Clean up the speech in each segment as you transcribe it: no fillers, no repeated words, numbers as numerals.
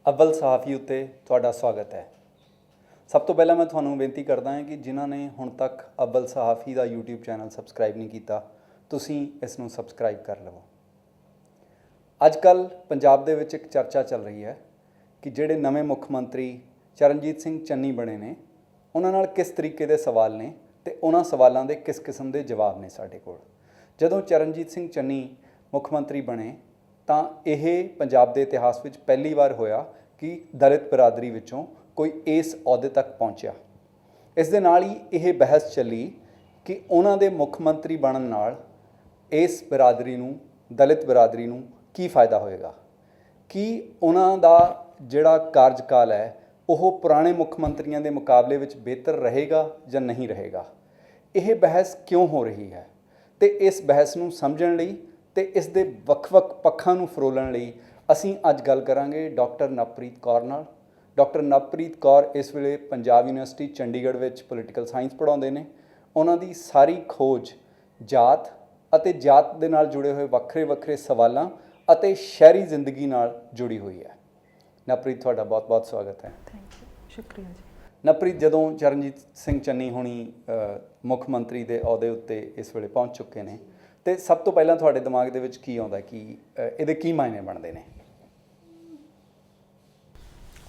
अव्वल सहाफ़ी उत्ते तुहाडा स्वागत है। सब तो पहला मैं तुहानूं बेनती करदा हां कि जिन्हां ने हुण तक अव्वल सहाफ़ी दा यूट्यूब चैनल सबसक्राइब नहीं कीता, तुसीं इस नूं सबसक्राइब कर लवो। अजकल पंजाब दे विच एक चर्चा चल रही है कि जिहड़े नवें मुख मंत्री चरणजीत सिंह चन्नी बने ने, उन्हां नाल किस तरीके दे सवाल ने ते उन्हां सवालां दे किस किस्म दे जवाब ने साडे कोल। जदों चरणजीत सिंह चन्नी मुख मंत्री बने ਤਾਂ ਇਹ ਪੰਜਾਬ ਦੇ ਇਤਿਹਾਸ ਵਿੱਚ ਪਹਿਲੀ ਵਾਰ ਹੋਇਆ ਕਿ ਦਲਿਤ ਬਰਾਦਰੀ ਵਿੱਚੋਂ ਕੋਈ ਇਸ ਅਹੁਦੇ ਤੱਕ ਪਹੁੰਚਿਆ। ਇਸ ਦੇ ਨਾਲ ਹੀ ਇਹ ਬਹਿਸ ਚੱਲੀ ਕਿ ਉਹਨਾਂ ਦੇ ਮੁੱਖ ਮੰਤਰੀ ਬਣਨ ਨਾਲ ਇਸ ਬਰਾਦਰੀ ਨੂੰ, ਦਲਿਤ ਬਰਾਦਰੀ ਨੂੰ ਕੀ ਫਾਇਦਾ ਹੋਏਗਾ, ਕਿ ਉਹਨਾਂ ਦਾ ਜਿਹੜਾ ਕਾਰਜਕਾਲ ਹੈ ਉਹ ਪੁਰਾਣੇ ਮੁੱਖ ਮੰਤਰੀਆਂ ਦੇ ਮੁਕਾਬਲੇ ਵਿੱਚ ਬਿਹਤਰ ਰਹੇਗਾ ਜਾਂ ਨਹੀਂ ਰਹੇਗਾ। ਇਹ ਬਹਿਸ ਕਿਉਂ ਹੋ ਰਹੀ ਹੈ ਤੇ ਇਸ ਬਹਿਸ ਨੂੰ ਸਮਝਣ ਲਈ ਤੇ ਇਸ ਦੇ ਵੱਖ-ਵੱਖ ਪੱਖਾਂ ਨੂੰ ਫਰੋਲਣ ਲਈ ਅਸੀਂ ਅੱਜ ਗੱਲ ਕਰਾਂਗੇ ਡਾਕਟਰ ਨਵਪ੍ਰੀਤ ਕੌਰ ਨਾਲ। ਡਾਕਟਰ ਨਵਪ੍ਰੀਤ ਕੌਰ ਇਸ ਵੇਲੇ ਪੰਜਾਬ ਯੂਨੀਵਰਸਿਟੀ ਚੰਡੀਗੜ੍ਹ ਵਿੱਚ ਪੋਲੀਟੀਕਲ ਸਾਇੰਸ ਪੜ੍ਹਾਉਂਦੇ ਨੇ। ਉਹਨਾਂ ਦੀ ਸਾਰੀ ਖੋਜ ਜਾਤ ਅਤੇ ਜਾਤ ਦੇ ਨਾਲ ਜੁੜੇ ਹੋਏ ਵੱਖਰੇ ਸਵਾਲਾਂ ਅਤੇ ਸ਼ਹਿਰੀ ਜ਼ਿੰਦਗੀ ਨਾਲ ਜੁੜੀ ਹੋਈ ਹੈ। ਨਵਪ੍ਰੀਤ, ਤੁਹਾਡਾ ਬਹੁਤ-ਬਹੁਤ ਸਵਾਗਤ ਹੈ। ਥੈਂਕ ਯੂ, ਸ਼ੁਕਰੀਆ ਜੀ। ਨਵਪ੍ਰੀਤ, ਜਦੋਂ ਚਰਨਜੀਤ ਸਿੰਘ ਚੰਨੀ ਹੋਣੀ ਮੁੱਖ ਮੰਤਰੀ ਦੇ ਅਹੁਦੇ ਉੱਤੇ ਇਸ ਵੇਲੇ ਪਹੁੰਚ ਚੁੱਕੇ ਨੇ, ਤੇ ਸਭ ਤੋਂ ਪਹਿਲਾਂ ਤੁਹਾਡੇ ਦਿਮਾਗ ਦੇ ਵਿੱਚ ਕੀ ਆਉਂਦਾ ਕਿ ਇਹਦੇ ਕੀ ਮਾਇਨੇ ਬਣਦੇ ਨੇ?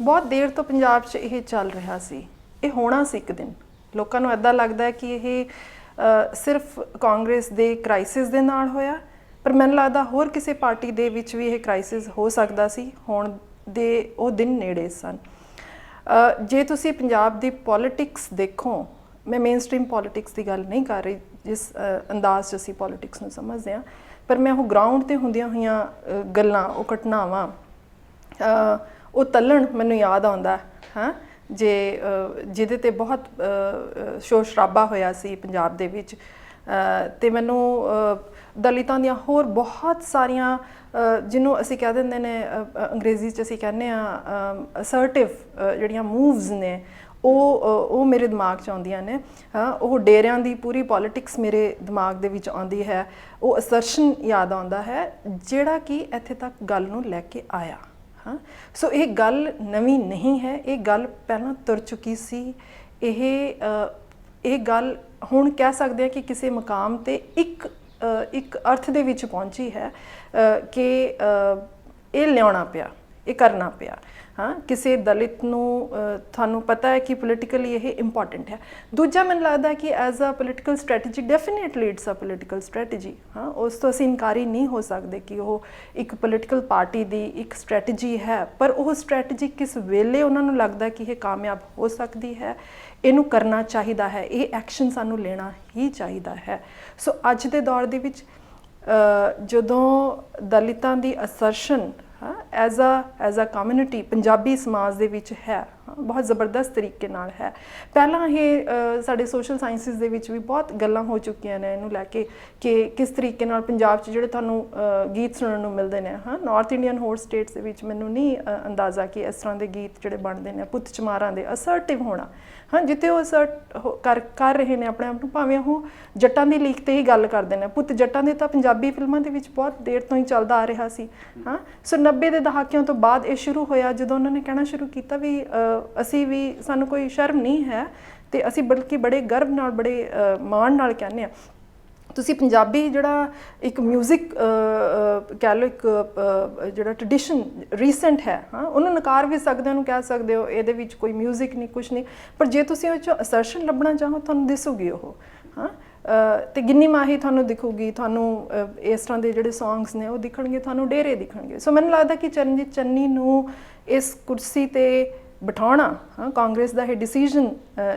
ਬਹੁਤ ਦੇਰ ਤੋਂ ਪੰਜਾਬ 'ਚ ਇਹ ਚੱਲ ਰਿਹਾ ਸੀ, ਇਹ ਹੋਣਾ ਸੀ ਇੱਕ ਦਿਨ। ਲੋਕਾਂ ਨੂੰ ਇੱਦਾਂ ਲੱਗਦਾ ਕਿ ਇਹ ਸਿਰਫ ਕਾਂਗਰਸ ਦੇ ਕ੍ਰਾਈਸਿਸ ਦੇ ਨਾਲ ਹੋਇਆ, ਪਰ ਮੈਨੂੰ ਲੱਗਦਾ ਹੋਰ ਕਿਸੇ ਪਾਰਟੀ ਦੇ ਵਿੱਚ ਵੀ ਇਹ ਕ੍ਰਾਈਸਿਸ ਹੋ ਸਕਦਾ ਸੀ। ਹੋਣ ਦੇ ਉਹ ਦਿਨ ਨੇੜੇ ਸਨ। ਜੇ ਤੁਸੀਂ ਪੰਜਾਬ ਦੀ ਪੋਲੀਟਿਕਸ ਦੇਖੋ, ਮੈਂ ਮੇਨ ਸਟ੍ਰੀਮ ਪੋਲੀਟਿਕਸ ਦੀ ਗੱਲ ਨਹੀਂ ਕਰ ਰਹੀ ਜਿਸ ਅੰਦਾਜ਼ 'ਚ ਅਸੀਂ ਪੋਲੀਟਿਕਸ ਨੂੰ ਸਮਝਦੇ ਹਾਂ, ਪਰ ਮੈਂ ਉਹ ਗਰਾਊਂਡ 'ਤੇ ਹੁੰਦੀਆਂ ਹੋਈਆਂ ਗੱਲਾਂ, ਉਹ ਘਟਨਾਵਾਂ, ਉਹ ਤੱਲਣ ਮੈਨੂੰ ਯਾਦ ਆਉਂਦਾ ਹਾਂ ਜਿਹਦੇ 'ਤੇ ਬਹੁਤ ਸ਼ੋਰ ਸ਼ਰਾਬਾ ਹੋਇਆ ਸੀ ਪੰਜਾਬ ਦੇ ਵਿੱਚ। ਅਤੇ ਮੈਨੂੰ ਦਲਿਤਾਂ ਦੀਆਂ ਹੋਰ ਬਹੁਤ ਸਾਰੀਆਂ, ਜਿਹਨੂੰ ਅਸੀਂ ਕਹਿ ਦਿੰਦੇ ਨੇ ਅੰਗਰੇਜ਼ੀ 'ਚ ਅਸੀਂ ਕਹਿੰਦੇ ਹਾਂ ਅਸਰਟਿਵ ਜਿਹੜੀਆਂ ਮੂਵਸ ਨੇ, ਉਹ ਮੇਰੇ ਦਿਮਾਗ 'ਚ ਆਉਂਦੀਆਂ ਨੇ। ਉਹ ਡੇਰਿਆਂ ਦੀ ਪੂਰੀ ਪੋਲੀਟਿਕਸ ਮੇਰੇ ਦਿਮਾਗ ਦੇ ਵਿੱਚ ਆਉਂਦੀ ਹੈ। ਉਹ ਅਸਰਸ਼ਨ ਯਾਦ ਆਉਂਦਾ ਹੈ ਜਿਹੜਾ ਕਿ ਇੱਥੇ ਤੱਕ ਗੱਲ ਨੂੰ ਲੈ ਕੇ ਆਇਆ। ਸੋ ਇਹ ਗੱਲ ਨਵੀਂ ਨਹੀਂ ਹੈ, ਇਹ ਗੱਲ ਪਹਿਲਾਂ ਤੁਰ ਚੁੱਕੀ ਸੀ। ਇਹ ਗੱਲ ਹੁਣ ਕਹਿ ਸਕਦੇ ਹਾਂ ਕਿ ਕਿਸੇ ਮੁਕਾਮ 'ਤੇ ਇੱਕ ਅਰਥ ਦੇ ਵਿੱਚ ਪਹੁੰਚੀ ਹੈ ਕਿ ਇਹ ਲਿਆਉਣਾ ਪਿਆ, ਇਹ ਕਰਨਾ ਪਿਆ। ਕਿਸੇ ਦਲਿਤ ਨੂੰ ਤੁਹਾਨੂੰ ਪਤਾ ਹੈ ਕਿ ਪੋਲੀਟੀਕਲੀ ਇਹ ਇੰਪੋਰਟੈਂਟ ਹੈ। ਦੂਜਾ, ਮੈਨੂੰ ਲੱਗਦਾ ਕਿ as a political strategy definitely it's a political strategy. ਉਸ ਤੋਂ ਅਸੀਂ ਇਨਕਾਰੀ ਨਹੀਂ ਹੋ ਸਕਦੇ ਕਿ ਉਹ ਇੱਕ ਪੋਲੀਟੀਕਲ ਪਾਰਟੀ ਦੀ ਇੱਕ ਸਟ੍ਰੈਟਜੀ ਹੈ, ਪਰ ਉਹ ਸਟ੍ਰੈਟਜੀ ਕਿਸ ਵੇਲੇ ਉਹਨਾਂ ਨੂੰ ਲੱਗਦਾ ਕਿ ਇਹ ਕਾਮਯਾਬ ਹੋ ਸਕਦੀ ਹੈ, ਇਹਨੂੰ ਕਰਨਾ ਚਾਹੀਦਾ ਹੈ, ਇਹ ਐਕਸ਼ਨ ਸਾਨੂੰ ਲੈਣਾ ਹੀ ਚਾਹੀਦਾ ਹੈ। ਸੋ ਅੱਜ ਦੇ ਦੌਰ ਦੇ ਵਿੱਚ ਜਦੋਂ ਦਲਿਤਾਂ ਦੀ ਅਸਰਸ਼ਨ ਐਜ਼ ਅ ਕਮਿਊਨਿਟੀ ਪੰਜਾਬੀ ਸਮਾਜ ਦੇ ਵਿੱਚ ਹੈ, ਬਹੁਤ ਜ਼ਬਰਦਸਤ ਤਰੀਕੇ ਨਾਲ ਹੈ। ਪਹਿਲਾਂ ਇਹ ਸਾਡੇ ਸੋਸ਼ਲ ਸਾਇੰਸਿਸ ਦੇ ਵਿੱਚ ਵੀ ਬਹੁਤ ਗੱਲਾਂ ਹੋ ਚੁੱਕੀਆਂ ਨੇ ਇਹਨੂੰ ਲੈ ਕੇ ਕਿ ਕਿਸ ਤਰੀਕੇ ਨਾਲ ਪੰਜਾਬ 'ਚ ਜਿਹੜੇ ਤੁਹਾਨੂੰ ਗੀਤ ਸੁਣਨ ਨੂੰ ਮਿਲਦੇ ਨੇ। ਨਾਰਥ ਇੰਡੀਅਨ ਹੋਰ ਸਟੇਟਸ ਦੇ ਵਿੱਚ ਮੈਨੂੰ ਨਹੀਂ ਅੰਦਾਜ਼ਾ ਕਿ ਇਸ ਤਰ੍ਹਾਂ ਦੇ ਗੀਤ ਜਿਹੜੇ ਬਣਦੇ ਨੇ ਪੁੱਤ ਚਮਾਰਾਂ ਦੇ, ਅਸਰਟਿਵ ਹੋਣਾ, ਜਿੱਥੇ ਉਹ ਅਸਰਟ ਕਰ ਰਹੇ ਨੇ ਆਪਣੇ ਆਪ ਨੂੰ, ਭਾਵੇਂ ਉਹ ਜੱਟਾਂ ਦੀ ਲੀਕ 'ਤੇ ਹੀ ਗੱਲ ਕਰਦੇ ਨੇ। ਪੁੱਤ ਜੱਟਾਂ ਦੇ ਤਾਂ ਪੰਜਾਬੀ ਫਿਲਮਾਂ ਦੇ ਵਿੱਚ ਬਹੁਤ ਦੇਰ ਤੋਂ ਹੀ ਚੱਲਦਾ ਆ ਰਿਹਾ ਸੀ। ਸੋ 90 ਦੇ ਦਹਾਕਿਆਂ ਤੋਂ ਬਾਅਦ ਇਹ ਸ਼ੁਰੂ ਹੋਇਆ, ਜਦੋਂ ਉਹਨਾਂ ਨੇ ਕਹਿਣਾ ਸ਼ੁਰੂ ਕੀਤਾ ਵੀ ਅਸੀਂ ਵੀ, ਸਾਨੂੰ ਕੋਈ ਸ਼ਰਮ ਨਹੀਂ ਹੈ ਅਤੇ ਅਸੀਂ ਬਲਕਿ ਬੜੇ ਗਰਵ ਨਾਲ, ਬੜੇ ਮਾਣ ਨਾਲ ਕਹਿੰਦੇ ਹਾਂ ਤੁਸੀਂ ਪੰਜਾਬੀ ਜਿਹੜਾ ਇੱਕ ਮਿਊਜ਼ਿਕ ਕਹਿ ਲਓ, ਇੱਕ ਜਿਹੜਾ ਟਰਡੀਸ਼ਨ ਰੀਸੈਂਟ ਹੈ, ਉਹਨੂੰ ਨਕਾਰ ਵੀ ਸਕਦੇ ਹੋ, ਉਹਨੂੰ ਕਹਿ ਸਕਦੇ ਹੋ ਇਹਦੇ ਵਿੱਚ ਕੋਈ ਮਿਊਜ਼ਿਕ ਨਹੀਂ, ਕੁਛ ਨਹੀਂ, ਪਰ ਜੇ ਤੁਸੀਂ ਉਹ 'ਚੋਂ ਅਸਰਸ਼ਨ ਲੱਭਣਾ ਚਾਹੋ ਤੁਹਾਨੂੰ ਦਿਸੂਗੀ ਉਹ। ਅਤੇ ਗਿੰਨੀ ਮਾਹੀ ਤੁਹਾਨੂੰ ਦਿਖੂਗੀ, ਤੁਹਾਨੂੰ ਇਸ ਤਰ੍ਹਾਂ ਦੇ ਜਿਹੜੇ ਸੌਂਗਸ ਨੇ ਉਹ ਦਿਖਣਗੇ, ਤੁਹਾਨੂੰ ਡੇਰੇ ਦਿਖਣਗੇ। ਸੋ ਮੈਨੂੰ ਲੱਗਦਾ ਕਿ ਚਰਨਜੀਤ ਚੰਨੀ ਨੂੰ ਇਸ ਕੁਰਸੀ 'ਤੇ ਬਿਠਾਉਣਾ, ਕਾਂਗਰਸ ਦਾ ਇਹ ਡਿਸੀਜ਼ਨ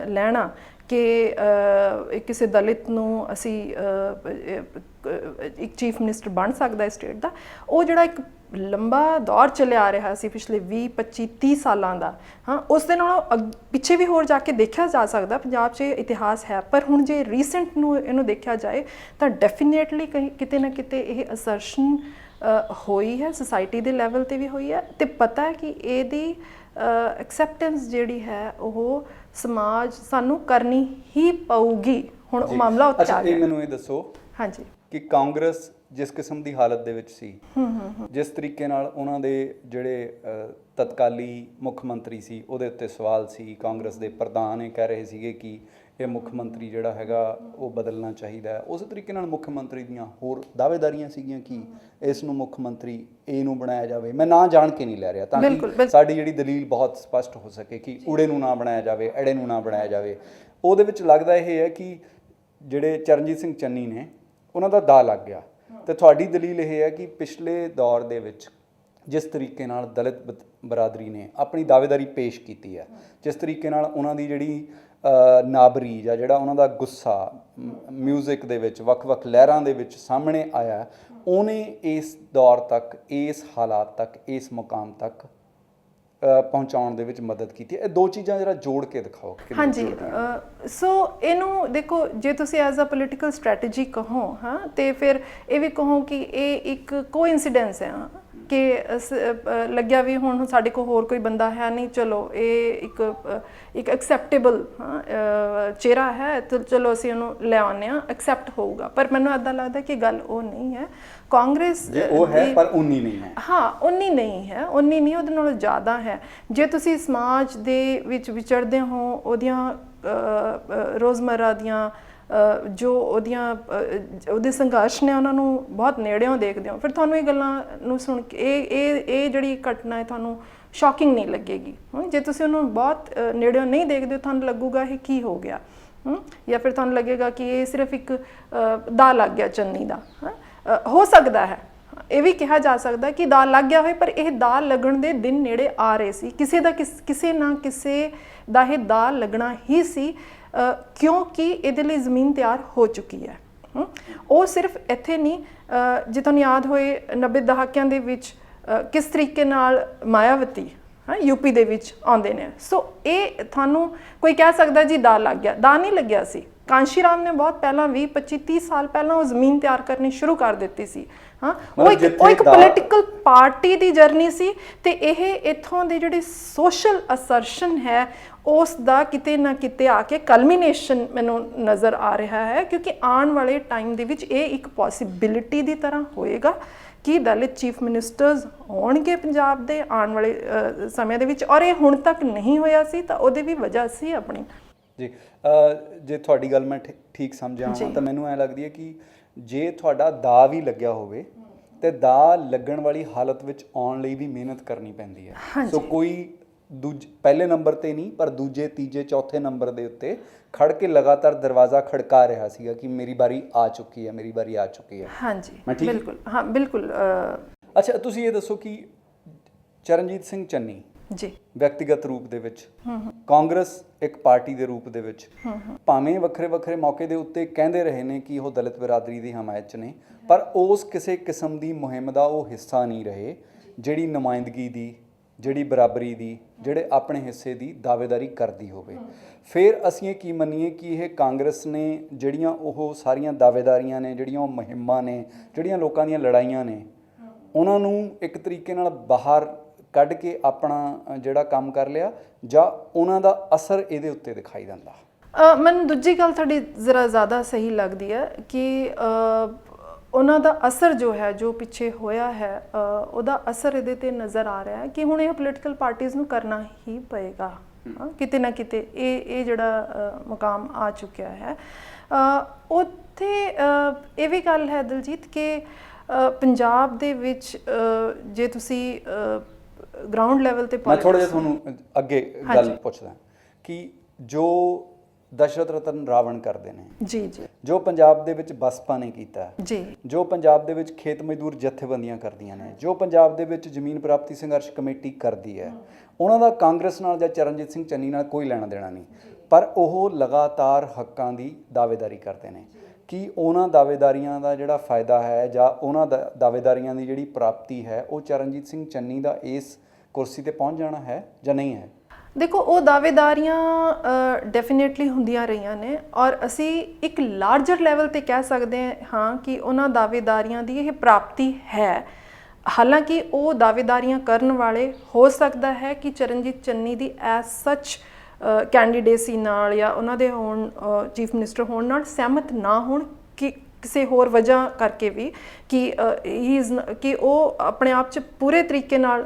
ਲੈਣਾ ਕਿ ਕਿਸੇ ਦਲਿਤ ਨੂੰ ਅਸੀਂ ਇੱਕ ਚੀਫ ਮਿਨਿਸਟਰ ਬਣ ਸਕਦਾ ਇਸ ਸਟੇਟ ਦਾ, ਉਹ ਜਿਹੜਾ ਇੱਕ ਲੰਬਾ ਦੌਰ ਚੱਲਿਆ ਆ ਰਿਹਾ ਸੀ ਪਿਛਲੇ 20, 25, 30 ਸਾਲਾਂ ਦਾ, ਉਸ ਦੇ ਨਾਲੋਂ ਪਿੱਛੇ ਵੀ ਹੋਰ ਜਾ ਕੇ ਦੇਖਿਆ ਜਾ ਸਕਦਾ। ਪੰਜਾਬ 'ਚ ਇਤਿਹਾਸ ਹੈ, ਪਰ ਹੁਣ ਜੇ ਰੀਸੈਂਟ ਨੂੰ ਇਹਨੂੰ ਦੇਖਿਆ ਜਾਏ ਤਾਂ ਡੈਫੀਨੇਟਲੀ ਕਿਤੇ ਨਾ ਕਿਤੇ ਇਹ ਅਸਰਸ਼ਨ ਹੋਈ ਹੈ, ਸੁਸਾਇਟੀ ਦੇ ਲੈਵਲ 'ਤੇ ਵੀ ਹੋਈ ਹੈ, ਅਤੇ ਪਤਾ ਹੈ ਕਿ ਇਹਦੀ ਐਕਸੈਪਟੈਂਸ ਜਿਹੜੀ ਹੈ ਉਹ ਸਮਾਜ ਸਾਨੂੰ ਕਰਨੀ ਹੀ ਪਊਗੀ। ਹੁਣ ਉਹ ਮਾਮਲਾ ਉੱਥੇ ਆ ਗਿਆ। ਮੈਨੂੰ ਇਹ ਦੱਸੋ ਹਾਂਜੀ ਕਿ ਕਾਂਗਰਸ ਜਿਸ ਕਿਸਮ ਦੀ ਹਾਲਤ ਦੇ ਵਿੱਚ ਸੀ, ਜਿਸ ਤਰੀਕੇ ਨਾਲ ਉਹਨਾਂ ਦੇ ਜਿਹੜੇ ਤਤਕਾਲੀ ਮੁੱਖ ਮੰਤਰੀ ਸੀ ਉਹਦੇ ਉੱਤੇ ਸਵਾਲ ਸੀ, ਕਾਂਗਰਸ ਦੇ ਪ੍ਰਧਾਨ ਇਹ ਕਹਿ ਰਹੇ ਸੀਗੇ ਕਿ ਇਹ ਮੁੱਖ ਮੰਤਰੀ ਜਿਹੜਾ ਹੈਗਾ ਉਹ ਬਦਲਣਾ ਚਾਹੀਦਾ ਹੈ। ਉਸ ਤਰੀਕੇ ਨਾਲ ਮੁੱਖ ਮੰਤਰੀ ਦੀਆਂ ਹੋਰ ਦਾਅਵੇਦਾਰੀਆਂ ਸੀਗੀਆਂ ਕਿ ਇਸ ਨੂੰ ਮੁੱਖ ਮੰਤਰੀ ਏ ਨੂੰ ਬਣਾਇਆ ਜਾਵੇ। ਮੈਂ ਨਾ ਜਾਣ ਕੇ ਨਹੀਂ ਲੈ ਰਿਹਾ ਤਾਂ ਕਿ ਸਾਡੀ ਜਿਹੜੀ ਦਲੀਲ ਬਹੁਤ ਸਪਸ਼ਟ ਹੋ ਸਕੇ ਕਿ ਊੜੇ ਨੂੰ ਨਾ ਬਣਾਇਆ ਜਾਵੇ, ਐੜੇ ਨੂੰ ਨਾ ਬਣਾਇਆ ਜਾਵੇ। ਉਹਦੇ ਵਿੱਚ ਲੱਗਦਾ ਇਹ ਹੈ ਕਿ ਜਿਹੜੇ ਚਰਨਜੀਤ ਸਿੰਘ ਚੰਨੀ ਨੇ ਉਹਨਾਂ ਦਾ ਦਾਅ ਲੱਗ ਗਿਆ। ਤੇ ਤੁਹਾਡੀ ਦਲੀਲ ਇਹ ਹੈ ਕਿ ਪਿਛਲੇ ਦੌਰ ਦੇ ਵਿੱਚ ਜਿਸ ਤਰੀਕੇ ਨਾਲ ਦਲਿਤ ਬਰਾਦਰੀ ਨੇ ਆਪਣੀ ਦਾਅਵੇਦਾਰੀ ਪੇਸ਼ ਕੀਤੀ ਹੈ, ਜਿਸ ਤਰੀਕੇ ਨਾਲ ਉਹਨਾਂ ਦੀ ਜਿਹੜੀ ਨਾਬਰੀ ਜਾਂ ਜਿਹੜਾ ਉਹਨਾਂ ਦਾ ਗੁੱਸਾ ਮਿਊਜ਼ਿਕ ਦੇ ਵਿੱਚ ਵੱਖ-ਵੱਖ ਲਹਿਰਾਂ ਦੇ ਵਿੱਚ ਸਾਹਮਣੇ ਆਇਆ, ਉਹਨੇ ਇਸ ਦੌਰ ਤੱਕ, ਇਸ ਹਾਲਾਤ ਤੱਕ, ਇਸ ਮੁਕਾਮ ਤੱਕ ਪਹੁੰਚਾਉਣ ਦੇ ਵਿੱਚ ਮਦਦ ਕੀਤੀ। ਇਹ ਦੋ ਚੀਜ਼ਾਂ ਜਰਾ ਜੋੜ ਕੇ ਦਿਖਾਓ। ਹਾਂਜੀ, ਸੋ ਇਹਨੂੰ ਦੇਖੋ, ਜੇ ਤੁਸੀਂ ਐਜ਼ ਅ ਪੋਲੀਟੀਕਲ ਸਟ੍ਰੈਟਜੀ ਕਹੋ ਤੇ ਫਿਰ ਇਹ ਵੀ ਕਹੋ ਕਿ ਇਹ ਇੱਕ ਕੋਇਨਸੀਡੈਂਸ ਹੈ ਕਿ ਲੱਗਿਆ ਵੀ ਹੁਣ ਸਾਡੇ ਕੋਲ ਹੋਰ ਕੋਈ ਬੰਦਾ ਹੈ ਨਹੀਂ, ਚਲੋ ਇਹ ਇੱਕ ਐਕਸੈਪਟੇਬਲ ਚਿਹਰਾ ਹੈ ਤਾਂ ਚਲੋ ਅਸੀਂ ਉਹਨੂੰ ਲੈ ਆਉਂਦੇ ਹਾਂ, ਐਕਸੈਪਟ ਹੋਊਗਾ। ਪਰ ਮੈਨੂੰ ਇੱਦਾਂ ਲੱਗਦਾ ਕਿ ਗੱਲ ਉਹ ਨਹੀਂ ਹੈ। ਕਾਂਗਰਸ ਉਹ ਹੈ ਪਰ ਉਨੀ ਨਹੀਂ ਹੈ। ਹਾਂ, ਉਨੀ ਨਹੀਂ ਹੈ, ਉਨੀ ਨਹੀਂ, ਉਹਦੇ ਨਾਲੋਂ ਜ਼ਿਆਦਾ ਹੈ। ਜੇ ਤੁਸੀਂ ਸਮਾਜ ਦੇ ਵਿੱਚ ਵਿਚਰਦੇ ਹੋ, ਉਹਦੀਆਂ ਰੋਜ਼ਮर्रा ਦੀਆਂ ਜੋ ਉਹਦੇ ਸੰਘਰਸ਼ ਨੇ ਉਹਨਾਂ ਨੂੰ ਬਹੁਤ ਨੇੜਿਓਂ ਦੇਖਦੇ ਹੋ, ਫਿਰ ਤੁਹਾਨੂੰ ਇਹ ਗੱਲਾਂ ਨੂੰ ਸੁਣ ਕੇ ਇਹ ਜਿਹੜੀ ਘਟਨਾ ਹੈ ਤੁਹਾਨੂੰ ਸ਼ੌਕਿੰਗ ਨਹੀਂ ਲੱਗੇਗੀ। ਜੇ ਤੁਸੀਂ ਉਹਨੂੰ ਬਹੁਤ ਨੇੜਿਓਂ ਨਹੀਂ ਦੇਖਦੇ ਹੋ, ਤੁਹਾਨੂੰ ਲੱਗੂਗਾ ਇਹ ਕੀ ਹੋ ਗਿਆ, ਜਾਂ ਫਿਰ ਤੁਹਾਨੂੰ ਲੱਗੇਗਾ ਕਿ ਇਹ ਸਿਰਫ ਇੱਕ ਦਾਅ ਲੱਗ ਗਿਆ ਚੰਨੀ ਦਾ। ਹੋ ਸਕਦਾ ਹੈ, ਇਹ ਵੀ ਕਿਹਾ ਜਾ ਸਕਦਾ ਕਿ ਦਾਅ ਲੱਗ ਗਿਆ ਹੋਏ, ਪਰ ਇਹ ਦਾਅ ਲੱਗਣ ਦੇ ਦਿਨ ਨੇੜੇ ਆ ਰਹੇ ਸੀ। ਕਿਸੇ ਨਾ ਕਿਸੇ ਦਾ ਇਹ ਦਾਅ ਲੱਗਣਾ ਹੀ ਸੀ, ਕਿਉਂਕਿ ਇਹਦੇ ਲਈ ਜ਼ਮੀਨ ਤਿਆਰ ਹੋ ਚੁੱਕੀ ਹੈ। ਉਹ ਸਿਰਫ ਇੱਥੇ ਨਹੀਂ, ਜੇ ਤੁਹਾਨੂੰ ਯਾਦ ਹੋਏ 90 ਦਹਾਕਿਆਂ ਦੇ ਵਿੱਚ ਕਿਸ ਤਰੀਕੇ ਨਾਲ ਮਾਇਆਵਤੀ ਯੂਪੀ ਦੇ ਵਿੱਚ ਆਉਂਦੇ ਨੇ। ਸੋ ਇਹ ਤੁਹਾਨੂੰ ਕੋਈ ਕਹਿ ਸਕਦਾ ਜੀ ਦਾਅ ਲੱਗ ਗਿਆ, ਦਾਅ ਨਹੀਂ ਲੱਗਿਆ ਸੀ। ਕਾਂਸ਼ੀ ਰਾਮ ਨੇ ਬਹੁਤ ਪਹਿਲਾਂ 20, 25, 30 ਸਾਲ ਪਹਿਲਾਂ ਉਹ ਜ਼ਮੀਨ ਤਿਆਰ ਕਰਨੀ ਸ਼ੁਰੂ ਕਰ ਦਿੱਤੀ ਸੀ। ਉਹ ਇੱਕ ਪੋਲੀਟੀਕਲ ਪਾਰਟੀ ਦੀ ਜਰਨੀ ਸੀ, ਤੇ ਇਹ ਇੱਥੋਂ ਦੀ ਜਿਹੜੀ ਸੋਸ਼ਲ ਅਸਰਸ਼ਨ ਹੈ ਉਸ ਦਾ ਕਿਤੇ ਨਾ ਕਿਤੇ ਆ ਕੇ ਕਲਮੀਨੇਸ਼ਨ ਮੈਨੂੰ ਨਜ਼ਰ ਆ ਰਿਹਾ ਹੈ। ਕਿਉਂਕਿ ਆਉਣ ਵਾਲੇ ਟਾਈਮ ਦੇ ਵਿੱਚ ਇਹ ਇੱਕ ਪੋਸੀਬਿਲਿਟੀ ਦੀ ਤਰ੍ਹਾਂ ਹੋਏਗਾ ਕਿ ਦਲਿਤ ਚੀਫ ਮਿਨਿਸਟਰਸ ਹੋਣਗੇ ਪੰਜਾਬ ਦੇ ਆਉਣ ਵਾਲੇ ਸਮੇਂ ਦੇ ਵਿੱਚ, ਔਰ ਇਹ ਹੁਣ ਤੱਕ ਨਹੀਂ ਹੋਇਆ ਸੀ ਤਾਂ ਉਹਦੀ ਵੀ ਵਜ੍ਹਾ ਸੀ ਆਪਣੀ। ਜੀ, ਜੇ ਤੁਹਾਡੀ ਗੱਲ ਮੈਂ ਠੀਕ ਸਮਝਿਆ ਤਾਂ ਮੈਨੂੰ ਐਂ ਲੱਗਦੀ ਹੈ ਕਿ ਜੇ ਤੁਹਾਡਾ ਦਾਅ ਵੀ ਲੱਗਿਆ ਹੋਵੇ ਤੇ ਦਾਅ ਲੱਗਣ ਵਾਲੀ ਹਾਲਤ ਵਿੱਚ ਆਉਣ ਲਈ ਵੀ ਮਿਹਨਤ ਕਰਨੀ ਪੈਂਦੀ ਹੈ। ਸੋ ਕੋਈ ਪਹਿਲੇ ਨੰਬਰ ਤੇ ਨਹੀਂ, ਪਰ ਦੂਜੇ, ਤੀਜੇ, ਚੌਥੇ ਨੰਬਰ ਦੇ ਉੱਤੇ ਖੜ ਕੇ ਲਗਾਤਾਰ ਦਰਵਾਜ਼ਾ ਖੜਕਾ ਰਿਹਾ ਸੀਗਾ ਕਿ ਮੇਰੀ ਵਾਰੀ ਆ ਚੁੱਕੀ ਹੈ, ਮੇਰੀ ਵਾਰੀ ਆ ਚੁੱਕੀ ਹੈ। ਹਾਂਜੀ, ਬਿਲਕੁਲ, ਹਾਂ ਬਿਲਕੁਲ। ਅੱਛਾ, ਤੁਸੀਂ ਇਹ ਦੱਸੋ ਕਿ ਚਰਨਜੀਤ ਸਿੰਘ ਚੰਨੀ ਜੀ ਵਿਅਕਤੀਗਤ ਰੂਪ ਦੇ ਵਿੱਚ, ਕਾਂਗਰਸ ਇੱਕ ਪਾਰਟੀ ਦੇ ਰੂਪ ਦੇ ਵਿੱਚ, ਭਾਵੇਂ ਵੱਖਰੇ ਮੌਕੇ ਦੇ ਉੱਤੇ ਕਹਿੰਦੇ ਰਹੇ ਨੇ ਕਿ ਉਹ ਦਲਿਤ ਬਰਾਦਰੀ ਦੀ ਹਮਾਇਤ 'ਚ ਨੇ, ਪਰ ਉਸ ਕਿਸੇ ਕਿਸਮ ਦੀ ਮੁਹਿੰਮ ਦਾ ਉਹ ਹਿੱਸਾ ਨਹੀਂ ਰਹੇ ਜਿਹੜੀ ਨੁਮਾਇੰਦਗੀ ਦੀ, ਜਿਹੜੀ ਬਰਾਬਰੀ ਦੀ, ਜਿਹੜੇ ਆਪਣੇ ਹਿੱਸੇ ਦੀ ਦਾਅਵੇਦਾਰੀ ਕਰਦੀ ਹੋਵੇ। ਫਿਰ ਅਸੀਂ ਇਹ ਕੀ ਮੰਨੀਏ ਕਿ ਇਹ ਕਾਂਗਰਸ ਨੇ ਜਿਹੜੀਆਂ ਉਹ ਸਾਰੀਆਂ ਦਾਅਵੇਦਾਰੀਆਂ ਨੇ, ਜਿਹੜੀਆਂ ਉਹ ਮੁਹਿੰਮਾਂ ਨੇ, ਜਿਹੜੀਆਂ ਲੋਕਾਂ ਦੀਆਂ ਲੜਾਈਆਂ ਨੇ, ਉਹਨਾਂ ਨੂੰ ਇੱਕ ਤਰੀਕੇ ਨਾਲ ਬਾਹਰ ਕੱਢ ਕੇ ਆਪਣਾ ਜਿਹੜਾ ਕੰਮ ਕਰ ਲਿਆ, ਜਾਂ ਉਹਨਾਂ ਦਾ ਅਸਰ ਇਹਦੇ ਉੱਤੇ ਦਿਖਾਈ ਦਿੰਦਾ? ਮੈਨੂੰ ਦੂਜੀ ਗੱਲ ਤੁਹਾਡੀ ਜ਼ਰਾ ਜ਼ਿਆਦਾ ਸਹੀ ਲੱਗਦੀ ਹੈ ਕਿ ਉਹਨਾਂ ਦਾ ਅਸਰ ਜੋ ਹੈ, ਜੋ ਪਿੱਛੇ ਹੋਇਆ ਹੈ, ਉਹਦਾ ਅਸਰ ਇਹਦੇ 'ਤੇ ਨਜ਼ਰ ਆ ਰਿਹਾ ਹੈ ਕਿ ਹੁਣ ਇਹ ਪੋਲੀਟੀਕਲ ਪਾਰਟੀਜ਼ ਨੂੰ ਕਰਨਾ ਹੀ ਪਏਗਾ ਕਿਤੇ ਨਾ ਕਿਤੇ। ਇਹ ਜਿਹੜਾ ਮੁਕਾਮ ਆ ਚੁੱਕਿਆ ਹੈ, ਉੱਥੇ ਇਹ ਵੀ ਗੱਲ ਹੈ ਦਿਲਜੀਤ ਕਿ ਪੰਜਾਬ ਦੇ ਵਿੱਚ ਜੇ ਤੁਸੀਂ ਗਰਾਊਂਡ ਲੈਵਲ ਤੇ ਮੈਂ ਥੋੜਾ ਜਿਹਾ ਤੁਹਾਨੂੰ ਅੱਗੇ ਗੱਲ ਪੁੱਛਦਾ ਕਿ ਜੋ ਦਸ਼ਰਥ ਰਤਨ ਰਾਵਣ ਕਰਦੇ ਨੇ ਜੀ, ਜੋ ਪੰਜਾਬ ਦੇ ਵਿੱਚ ਬਸਪਾ ਨੇ ਕੀਤਾ ਜੀ, ਜੋ ਪੰਜਾਬ ਦੇ ਵਿੱਚ ਖੇਤ ਮਜ਼ਦੂਰ ਜਥੇਬੰਦੀਆਂ ਕਰਦੀਆਂ ਨੇ, ਜੋ ਪੰਜਾਬ ਦੇ ਵਿੱਚ ਜ਼ਮੀਨ ਪ੍ਰਾਪਤੀ ਸੰਘਰਸ਼ ਕਮੇਟੀ ਕਰਦੀ ਹੈ, ਉਹਨਾਂ ਦਾ ਕਾਂਗਰਸ ਨਾਲ ਜਾਂ ਚਰਨਜੀਤ ਸਿੰਘ ਚੰਨੀ ਨਾਲ ਕੋਈ ਲੈਣਾ ਦੇਣਾ ਨਹੀਂ, ਪਰ ਉਹ ਲਗਾਤਾਰ ਹੱਕਾਂ ਦੀ ਦਾਅਵੇਦਾਰੀ ਕਰਦੇ ਨੇ। ਕਿ ਉਹਨਾਂ ਦਾਅਵੇਦਾਰੀਆਂ ਦਾ ਜਿਹੜਾ ਫਾਇਦਾ ਹੈ ਜਾਂ ਉਹਨਾਂ ਦਾਅਵੇਦਾਰੀਆਂ ਦੀ ਜਿਹੜੀ ਪ੍ਰਾਪਤੀ ਹੈ ਉਹ ਚਰਨਜੀਤ ਸਿੰਘ ਚੰਨੀ ਦਾ ਇਸ ਕੁਰਸੀ ਤੇ ਪਹੁੰਚ ਜਾਣਾ ਹੈ ਜਾਂ ਨਹੀਂ ਹੈ? ਦੇਖੋ, ਉਹ ਦਾਅਵੇਦਾਰੀਆਂ ਡੈਫੀਨੇਟਲੀ ਹੁੰਦੀਆਂ ਰਹੀਆਂ ਨੇ, ਔਰ ਅਸੀਂ ਇੱਕ ਲਾਰਜਰ ਲੈਵਲ ਤੇ ਕਹਿ ਸਕਦੇ ਹਾਂ ਕਿ ਉਹਨਾਂ ਦਾਅਵੇਦਾਰੀਆਂ ਦੀ ਇਹ ਪ੍ਰਾਪਤੀ ਹੈ। ਹਾਲਾਂਕਿ ਉਹ ਦਾਅਵੇਦਾਰੀਆਂ ਕਰਨ ਵਾਲੇ ਹੋ ਸਕਦਾ ਹੈ ਕਿ ਚਰਨਜੀਤ ਚੰਨੀ ਦੀ ਐਜ਼ ਸੱਚ ਕੈਂਡੀਡੇਸੀ ਨਾਲ ਜਾਂ ਉਹਨਾਂ ਦੇ ਹੋਣ ਚੀਫ ਮਿਨਿਸਟਰ ਹੋਣ ਨਾਲ ਸਹਿਮਤ ਨਾ ਹੋਣ, ਕਿ ਕਿਸੇ ਹੋਰ ਵਜ੍ਹਾ ਕਰਕੇ ਵੀ ਕਿ ਉਹ ਆਪਣੇ ਆਪ 'ਚ ਪੂਰੇ ਤਰੀਕੇ ਨਾਲ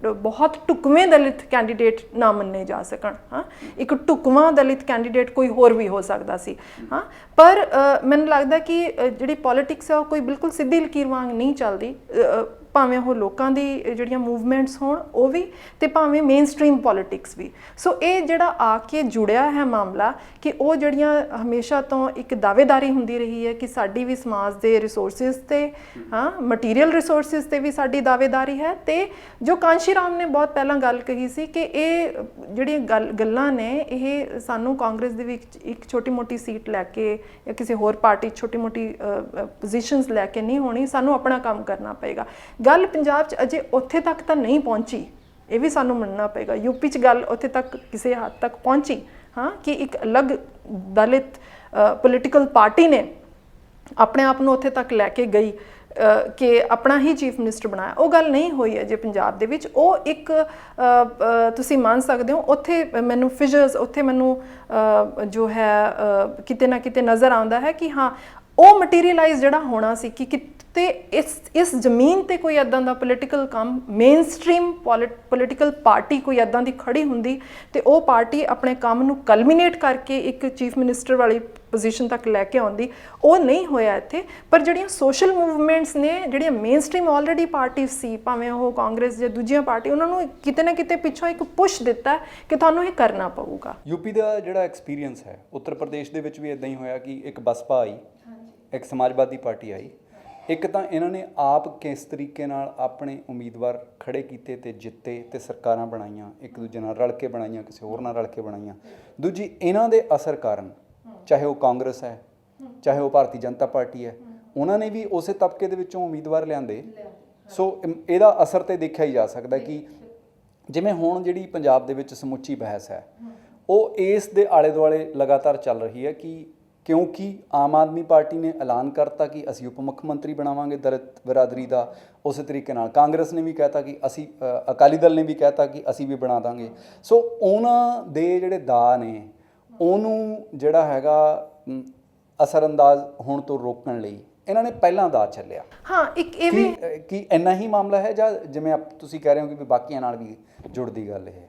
ਬਹੁਤ ਢੁਕਵੇਂ ਦਲਿਤ ਕੈਂਡੀਡੇਟ ਨਾ ਮੰਨੇ ਜਾ ਸਕਣ। ਹਾਂ, ਇੱਕ ਢੁਕਵਾਂ ਦਲਿਤ ਕੈਂਡੀਡੇਟ ਕੋਈ ਹੋਰ ਵੀ ਹੋ ਸਕਦਾ ਸੀ। ਹਾਂ, ਪਰ ਮੈਨੂੰ ਲੱਗਦਾ ਕਿ ਜਿਹੜੀ ਪੋਲੀਟਿਕਸ ਹੈ ਉਹ ਕੋਈ ਬਿਲਕੁਲ ਸਿੱਧੀ ਲਕੀਰ ਵਾਂਗ ਨਹੀਂ ਚੱਲਦੀ, ਭਾਵੇਂ ਉਹ ਲੋਕਾਂ ਦੀ ਜਿਹੜੀਆਂ ਮੂਵਮੈਂਟਸ ਹੋਣ ਉਹ ਵੀ, ਤੇ ਭਾਵੇਂ ਮੇਨ ਸਟ੍ਰੀਮ ਪੋਲੀਟਿਕਸ ਵੀ। ਸੋ ਇਹ ਜਿਹੜਾ ਆ ਕੇ ਜੁੜਿਆ ਹੈ ਮਾਮਲਾ ਕਿ ਉਹ ਜਿਹੜੀਆਂ ਹਮੇਸ਼ਾ ਤੋਂ ਇੱਕ ਦਾਅਵੇਦਾਰੀ ਹੁੰਦੀ ਰਹੀ ਹੈ ਕਿ ਸਾਡੀ ਵੀ ਸਮਾਜ ਦੇ ਰਿਸੋਰਸਿਸ ਤੇ ਮਟੀਰੀਅਲ ਰਿਸੋਰਸਿਸ ਤੇ ਵੀ ਸਾਡੀ ਦਾਅਵੇਦਾਰੀ ਹੈ, ਤੇ ਜੋ ਕਾਂਸ਼ੀ ਰਾਮ ਨੇ ਬਹੁਤ ਪਹਿਲਾਂ ਗੱਲ ਕਹੀ ਸੀ ਕਿ ਇਹ ਜਿਹੜੀਆਂ ਗੱਲਾਂ ਨੇ ਇਹ ਸਾਨੂੰ ਕਾਂਗਰਸ ਦੇ ਵਿੱਚ ਇੱਕ ਛੋਟੀ ਮੋਟੀ ਸੀਟ ਲੈ ਕੇ ਜਾਂ ਕਿਸੇ ਹੋਰ ਪਾਰਟੀ ਛੋਟੀ ਮੋਟੀ ਪੋਜੀਸ਼ਨਸ ਲੈ ਕੇ ਨਹੀਂ ਹੋਣੀ, ਸਾਨੂੰ ਆਪਣਾ ਕੰਮ ਕਰਨਾ ਪਏਗਾ। ਗੱਲ ਪੰਜਾਬ 'ਚ ਅਜੇ ਉੱਥੇ ਤੱਕ ਤਾਂ ਨਹੀਂ ਪਹੁੰਚੀ, ਇਹ ਵੀ ਸਾਨੂੰ ਮੰਨਣਾ ਪਏਗਾ। ਯੂਪੀ 'ਚ ਗੱਲ ਉੱਥੇ ਤੱਕ ਕਿਸੇ ਹੱਦ ਤੱਕ ਪਹੁੰਚੀ ਕਿ ਇੱਕ ਅਲੱਗ ਦਲਿਤ ਪੋਲੀਟੀਕਲ ਪਾਰਟੀ ਨੇ ਆਪਣੇ ਆਪ ਨੂੰ ਉੱਥੇ ਤੱਕ ਲੈ ਕੇ ਗਈ ਕਿ ਆਪਣਾ ਹੀ ਚੀਫ ਮਿਨਿਸਟਰ ਬਣਾਇਆ। ਉਹ ਗੱਲ ਨਹੀਂ ਹੋਈ ਹੈ ਜੇ ਪੰਜਾਬ ਦੇ ਵਿੱਚ। ਉਹ ਇੱਕ ਤੁਸੀਂ ਮੰਨ ਸਕਦੇ ਹੋ ਉੱਥੇ ਮੈਨੂੰ ਫਿਜਰਸ, ਉੱਥੇ ਮੈਨੂੰ ਜੋ ਹੈ ਕਿਤੇ ਨਾ ਕਿਤੇ ਨਜ਼ਰ ਆਉਂਦਾ ਹੈ ਕਿ ਹਾਂ ਉਹ ਮਟੀਰੀਅਲਾਈਜ਼ ਜਿਹੜਾ ਹੋਣਾ ਸੀ ਕਿ ਤੇ ਇਸ ਜ਼ਮੀਨ ਤੇ ਕੋਈ ਇੱਦਾਂ ਦਾ ਪੋਲੀਟੀਕਲ ਕੰਮ, ਮੇਨ ਸਟ੍ਰੀਮ ਪੋਲੀਟੀਕਲ ਪਾਰਟੀ ਕੋਈ ਇੱਦਾਂ ਦੀ ਖੜੀ ਹੁੰਦੀ ਤੇ ਉਹ ਪਾਰਟੀ ਆਪਣੇ ਕੰਮ ਨੂੰ ਕਲਮੀਨੇਟ ਕਰਕੇ ਇੱਕ ਚੀਫ ਮਿਨਿਸਟਰ ਵਾਲੀ ਪੋਜੀਸ਼ਨ ਤੱਕ ਲੈ ਕੇ ਆਉਂਦੀ। ਉਹ ਨਹੀਂ ਹੋਇਆ ਇੱਥੇ। ਪਰ ਜਿਹੜੀਆਂ ਸੋਸ਼ਲ ਮੂਵਮੈਂਟਸ ਨੇ, ਜਿਹੜੀਆਂ ਮੇਨ ਸਟ੍ਰੀਮ ਆਲਰੇਡੀ ਪਾਰਟੀ ਸੀ, ਭਾਵੇਂ ਉਹ ਕਾਂਗਰਸ ਜਾਂ ਦੂਜੀਆਂ ਪਾਰਟੀ, ਉਹਨਾਂ ਨੂੰ ਕਿਤੇ ਨਾ ਕਿਤੇ ਪਿੱਛੋਂ ਇੱਕ ਪੁਸ਼ ਦਿੱਤਾ ਕਿ ਤੁਹਾਨੂੰ ਇਹ ਕਰਨਾ ਪਊਗਾ। ਯੂਪੀ ਦਾ ਜਿਹੜਾ ਐਕਸਪੀਰੀਅੰਸ ਹੈ, ਉੱਤਰ ਪ੍ਰਦੇਸ਼ ਦੇ ਵਿੱਚ ਵੀ ਇਦਾਂ ਹੀ ਹੋਇਆ ਕਿ ਇੱਕ ਬਸਪਾ ਆਈ, ਇੱਕ ਸਮਾਜਵਾਦੀ ਪਾਰਟੀ ਆਈ। ਇੱਕ ਤਾਂ ਇਹਨਾਂ ਨੇ ਆਪ ਕਿਸ ਤਰੀਕੇ ਨਾਲ ਆਪਣੇ ਉਮੀਦਵਾਰ ਖੜੇ ਕੀਤੇ ਤੇ ਜਿੱਤੇ ਤੇ ਸਰਕਾਰਾਂ ਬਣਾਈਆਂ, ਇੱਕ ਦੂਜੇ ਨਾਲ ਰਲ ਕੇ ਬਣਾਈਆਂ, ਕਿਸੇ ਹੋਰ ਨਾਲ ਰਲ ਕੇ ਬਣਾਈਆਂ। ਦੂਜੀ, ਇਹਨਾਂ ਦੇ ਅਸਰ ਕਾਰਨ, ਚਾਹੇ ਉਹ ਕਾਂਗਰਸ ਹੈ ਚਾਹੇ ਉਹ ਭਾਰਤੀ ਜਨਤਾ ਪਾਰਟੀ ਹੈ, ਉਹਨਾਂ ਨੇ ਵੀ ਉਸੇ ਤਬਕੇ ਦੇ ਵਿੱਚੋਂ ਉਮੀਦਵਾਰ ਲਿਆਂਦੇ। ਸੋ ਇਹਦਾ ਅਸਰ ਤੇ ਦੇਖਿਆ ਹੀ ਜਾ ਸਕਦਾ ਕਿ ਜਿਵੇਂ ਹੁਣ ਜਿਹੜੀ ਪੰਜਾਬ ਦੇ ਵਿੱਚ ਸਮੁੱਚੀ ਬਹਿਸ ਹੈ ਉਹ ਇਸ ਦੇ ਆਲੇ ਦੁਆਲੇ ਲਗਾਤਾਰ ਚੱਲ ਰਹੀ ਹੈ ਕਿ ਕਿਉਂਕਿ ਆਮ ਆਦਮੀ ਪਾਰਟੀ ਨੇ ਐਲਾਨ ਕਰਤਾ ਕਿ ਅਸੀਂ ਉਪ ਮੁੱਖ ਮੰਤਰੀ ਬਣਾਵਾਂਗੇ ਦਲਿਤ ਬਰਾਦਰੀ ਦਾ, ਉਸੇ ਤਰੀਕੇ ਨਾਲ ਕਾਂਗਰਸ ਨੇ ਵੀ ਕਹਿਤਾ ਕਿ ਅਸੀਂ, ਅਕਾਲੀ ਦਲ ਨੇ ਵੀ ਕਹਿਤਾ ਕਿ ਅਸੀਂ ਵੀ ਬਣਾ ਦਾਂਗੇ। ਸੋ ਉਹਨਾਂ ਦੇ ਜਿਹੜੇ ਦਾਅ ਨੇ ਉਹਨੂੰ ਜਿਹੜਾ ਹੈਗਾ ਅਸਰਅੰਦਾਜ਼ ਹੋਣ ਤੋਂ ਰੋਕਣ ਲਈ ਇਹਨਾਂ ਨੇ ਪਹਿਲਾਂ ਦਾਅ ਚੱਲਿਆ। ਹਾਂ, ਇੱਕ ਇਹ ਵੀ ਕਿ ਇੰਨਾ ਹੀ ਮਾਮਲਾ ਹੈ ਜਾਂ ਜਿਵੇਂ ਤੁਸੀਂ ਕਹਿ ਰਹੇ ਹੋ ਕਿ ਬਾਕੀਆਂ ਨਾਲ ਵੀ ਜੁੜਦੀ ਗੱਲ ਇਹ?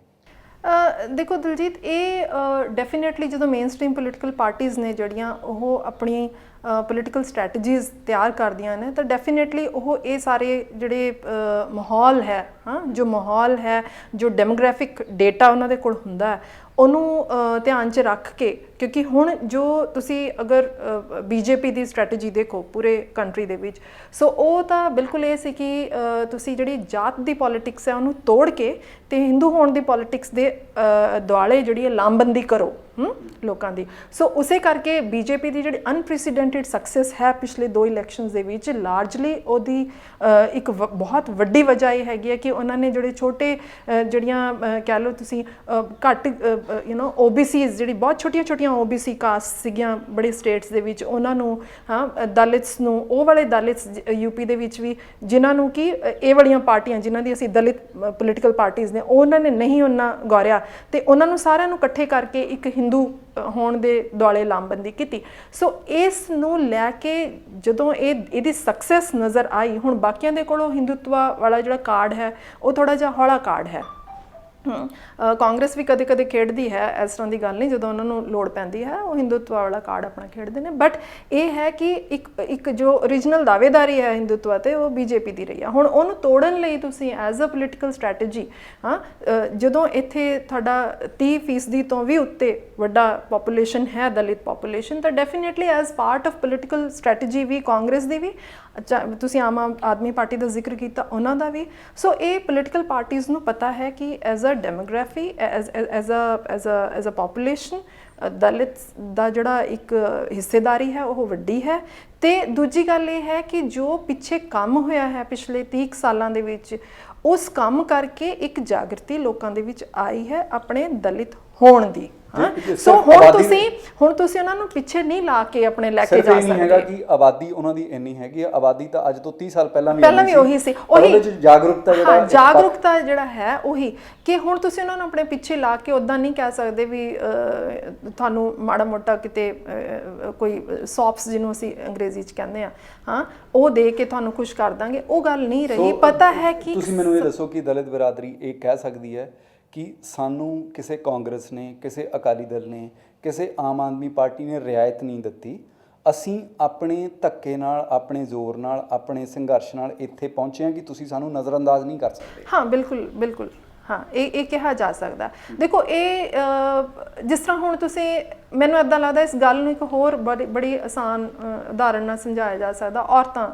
ਦੇਖੋ ਦਿਲਜੀਤ, ਇਹ ਡੈਫੀਨੇਟਲੀ ਜਦੋਂ ਮੇਨ ਸਟ੍ਰੀਮ ਪੋਲੀਟੀਕਲ ਪਾਰਟੀਜ਼ ਨੇ ਜਿਹੜੀਆਂ ਉਹ ਆਪਣੀ ਪੋਲੀਟੀਕਲ ਸਟ੍ਰੈਟਜੀਜ਼ ਤਿਆਰ ਕਰਦੀਆਂ ਨੇ ਤਾਂ ਡੈਫੀਨੇਟਲੀ ਉਹ ਇਹ ਸਾਰੇ ਜਿਹੜੇ ਮਾਹੌਲ ਹੈ, ਜੋ ਮਾਹੌਲ ਹੈ, ਜੋ ਡੈਮੋਗ੍ਰਾਫਿਕ ਡੇਟਾ ਉਹਨਾਂ ਦੇ ਕੋਲ ਹੁੰਦਾ ਹੈ, ਉਹਨੂੰ ਧਿਆਨ 'ਚ ਰੱਖ ਕੇ, ਕਿਉਂਕਿ ਹੁਣ ਜੋ ਤੁਸੀਂ ਅਗਰ ਬੀਜੇਪੀ ਦੀ ਸਟ੍ਰੈਟਜੀ ਦੇਖੋ ਪੂਰੇ ਕੰਟਰੀ ਦੇ ਵਿੱਚ, ਸੋ ਉਹ ਤਾਂ ਬਿਲਕੁਲ ਇਹ ਸੀ ਕਿ ਤੁਸੀਂ ਜਿਹੜੀ ਜਾਤ ਦੀ ਪੋਲੀਟਿਕਸ ਹੈ ਉਹਨੂੰ ਤੋੜ ਕੇ ਤੇ ਹਿੰਦੂ ਹੋਣ ਦੀ ਪੋਲੀਟਿਕਸ ਦੇ ਦੁਆਲੇ ਜਿਹੜੀ ਲਾਮਬੰਦੀ ਕਰੋ ਲੋਕਾਂ ਦੀ। ਸੋ ਉਸੇ ਕਰਕੇ ਬੀਜੇਪੀ ਦੀ ਜਿਹੜੀ ਅਨਪ੍ਰੈਸੀਡੈਂਟਡ ਸਕਸੈਸ ਹੈ ਪਿਛਲੇ 2 ਇਲੈਕਸ਼ਨਸ ਦੇ ਵਿੱਚ, ਲਾਰਜਲੀ ਉਹਦੀ ਇੱਕ ਬਹੁਤ ਵੱਡੀ ਵਜ੍ਹਾ ਇਹ ਹੈਗੀ ਹੈ ਕਿ ਉਹਨਾਂ ਨੇ ਜਿਹੜੇ ਛੋਟੇ ਜਿਹੜੀਆਂ ਕਹਿ ਲਓ ਤੁਸੀਂ ਘੱਟ OBCs, ਜਿਹੜੀ ਬਹੁਤ ਛੋਟੀਆਂ OBC ਕਾਸਟ ਸੀਗੀਆਂ ਬੜੇ ਸਟੇਟਸ ਦੇ ਵਿੱਚ, ਉਹਨਾਂ ਨੂੰ ਦਲਿਤਸ ਨੂੰ, ਉਹ ਵਾਲੇ ਦਲਿਤਸ ਯੂਪੀ ਦੇ ਵਿੱਚ ਵੀ ਜਿਨ੍ਹਾਂ ਨੂੰ ਕਿ ਇਹ ਵਾਲੀਆਂ ਪਾਰਟੀਆਂ ਜਿਨ੍ਹਾਂ ਦੀ ਅਸੀਂ ਦਲਿਤ ਪੋਲੀਟੀਕਲ ਪਾਰਟੀਜ਼ ਨੇ ਉਹਨਾਂ ਨੇ ਨਹੀਂ ਉਹਨਾਂ ਗੌਰਿਆ ਤੇ ਉਹਨਾਂ ਨੂੰ ਸਾਰਿਆਂ ਨੂੰ ਇਕੱਠੇ ਕਰਕੇ ਇੱਕ ਹਿੰਦੂ ਹੋਣ ਦੇ ਦੁਆਲੇ ਲਾਮਬੰਦੀ ਕੀਤੀ। ਸੋ ਇਸ ਨੂੰ ਲੈ ਕੇ ਜਦੋਂ ਇਹਦੀ ਸਕਸੈਸ ਨਜ਼ਰ ਆਈ, ਹੁਣ ਬਾਕੀਆਂ ਦੇ ਕੋਲੋਂ ਹਿੰਦੂਤਵਾ ਵਾਲਾ ਜਿਹੜਾ ਕਾਰਡ ਹੈ ਉਹ ਥੋੜ੍ਹਾ ਜਿਹਾ ਹੌਲਾ ਕਾਰਡ ਹੈ। ਕਾਂਗਰਸ ਵੀ ਕਦੇ ਕਦੇ ਖੇਡਦੀ ਹੈ, ਇਸ ਤਰ੍ਹਾਂ ਦੀ ਗੱਲ ਨਹੀਂ, ਜਦੋਂ ਉਹਨਾਂ ਨੂੰ ਲੋੜ ਪੈਂਦੀ ਹੈ ਉਹ ਹਿੰਦੂਤਵਾ ਵਾਲਾ ਕਾਰਡ ਆਪਣਾ ਖੇਡਦੇ ਨੇ। ਬਟ ਇਹ ਹੈ ਕਿ ਇੱਕ ਜੋ ਓਰੀਜਨਲ ਦਾਅਵੇਦਾਰੀ ਹੈ ਹਿੰਦੂਤਵਾ ਤੇ ਉਹ ਬੀਜੇਪੀ ਦੀ ਰਹੀ ਆ। ਹੁਣ ਉਹਨੂੰ ਤੋੜਨ ਲਈ ਤੁਸੀਂ ਐਜ਼ ਅ ਪੋਲੀਟੀਕਲ ਸਟ੍ਰੈਟਜੀ, ਜਦੋਂ ਇੱਥੇ ਤੁਹਾਡਾ 30% ਤੋਂ ਵੀ ਉੱਤੇ ਵੱਡਾ ਪੋਪੂਲੇਸ਼ਨ ਹੈ ਦਲਿਤ ਪੋਪੂਲੇਸ਼ਨ, ਤਾਂ definitely as part of political strategy ਵੀ ਕਾਂਗਰਸ ਦੀ ਵੀ, ਤੁਸੀਂ ਆਮ ਆਦਮੀ ਪਾਰਟੀ ਦਾ ਜ਼ਿਕਰ ਕੀਤਾ ਉਹਨਾਂ ਦਾ ਵੀ। ਸੋ ਇਹ ਪੋਲੀਟੀਕਲ ਪਾਰਟੀਜ਼ ਨੂੰ ਪਤਾ ਹੈ ਕਿ as a demography, as a population, Dalit ਦਾ ਜਿਹੜਾ ਇੱਕ ਹਿੱਸੇਦਾਰੀ ਹੈ ਉਹ ਵੱਡੀ ਹੈ। ਤੇ ਦੂਜੀ ਗੱਲ ਇਹ ਹੈ ਕਿ ਜੋ ਪਿੱਛੇ ਕੰਮ ਹੋਇਆ ਹੈ ਪਿਛਲੇ 30 ਸਾਲਾਂ ਦੇ ਵਿੱਚ, ਉਸ ਕੰਮ ਕਰਕੇ ਇੱਕ ਜਾਗਰਤੀ ਲੋਕਾਂ ਦੇ ਵਿੱਚ ਆਈ ਹੈ ਆਪਣੇ ਦਲਿਤ ਹੋਣ ਦੀ। ਸੋ ਹੁਣ ਤੁਸੀਂ ਉਹਨਾਂ ਨੂੰ ਪਿੱਛੇ ਨਹੀਂ ਲਾ ਕੇ ਆਪਣੇ ਲੈ ਕੇ ਜਾ ਸਕਦੇ। ਨਹੀਂ ਹੈਗਾ ਕਿ ਆਬਾਦੀ ਉਹਨਾਂ ਦੀ ਇੰਨੀ ਹੈਗੀ ਆ, ਆਬਾਦੀ ਤਾਂ ਅੱਜ ਤੋਂ 30 ਸਾਲ ਪਹਿਲਾਂ ਵੀ ਉਹੀ ਸੀ। ਉਹੀ ਜਾਗਰੂਕਤਾ ਜਿਹੜਾ ਹੈ ਉਹੀ ਕਿ ਹੁਣ ਤੁਸੀਂ ਉਹਨਾਂ ਨੂੰ ਆਪਣੇ ਪਿੱਛੇ ਲਾ ਕੇ ਉਦਾਂ ਨਹੀਂ ਕਹਿ ਸਕਦੇ ਵੀ ਤੁਹਾਨੂੰ ਮਾੜਾ ਮੋਟਾ ਕਿਤੇ ਕੋਈ ਸੌਪਸ ਜਿਹਨੂੰ ਅਸੀਂ ਅੰਗਰੇਜ਼ੀ 'ਚ ਕਹਿੰਦੇ ਹਾਂ ਉਹ ਦੇ ਕੇ ਤੁਹਾਨੂੰ ਖੁਸ਼ ਕਰ ਦਾਂਗੇ, ਉਹ ਗੱਲ ਨਹੀਂ ਰਹੀ। ਪਤਾ ਹੈ ਕਿ ਤੁਸੀਂ ਮੈਨੂੰ ਇਹ ਦੱਸੋ ਕਿ ਦਲਿਤ ਬਰਾਦਰੀ ਇਹ ਕਹਿ ਸਕਦੀ ਹੈ ਕਿ ਸਾਨੂੰ ਕਿਸੇ ਕਾਂਗਰਸ ਨੇ, ਕਿਸੇ ਅਕਾਲੀ ਦਲ ਨੇ, ਕਿਸੇ ਆਮ ਆਦਮੀ ਪਾਰਟੀ ਨੇ ਰਿਆਇਤ ਨਹੀਂ ਦਿੱਤੀ, ਅਸੀਂ ਆਪਣੇ ਧੱਕੇ ਨਾਲ, ਆਪਣੇ ਜ਼ੋਰ ਨਾਲ, ਆਪਣੇ ਸੰਘਰਸ਼ ਨਾਲ ਇੱਥੇ ਪਹੁੰਚੇ ਹਾਂ ਕਿ ਤੁਸੀਂ ਸਾਨੂੰ ਨਜ਼ਰਅੰਦਾਜ਼ ਨਹੀਂ ਕਰ ਸਕਦੇ? ਹਾਂ, ਬਿਲਕੁਲ ਬਿਲਕੁਲ, ਹਾਂ, ਇਹ ਕਿਹਾ ਜਾ ਸਕਦਾ। ਦੇਖੋ, ਇਹ ਜਿਸ ਤਰ੍ਹਾਂ ਹੁਣ ਤੁਸੀਂ, ਮੈਨੂੰ ਇੱਦਾਂ ਲੱਗਦਾ ਇਸ ਗੱਲ ਨੂੰ ਇੱਕ ਹੋਰ ਬੜੀ ਆਸਾਨ ਉਦਾਹਰਨ ਨਾਲ ਸਮਝਾਇਆ ਜਾ ਸਕਦਾ। ਔਰਤਾਂ,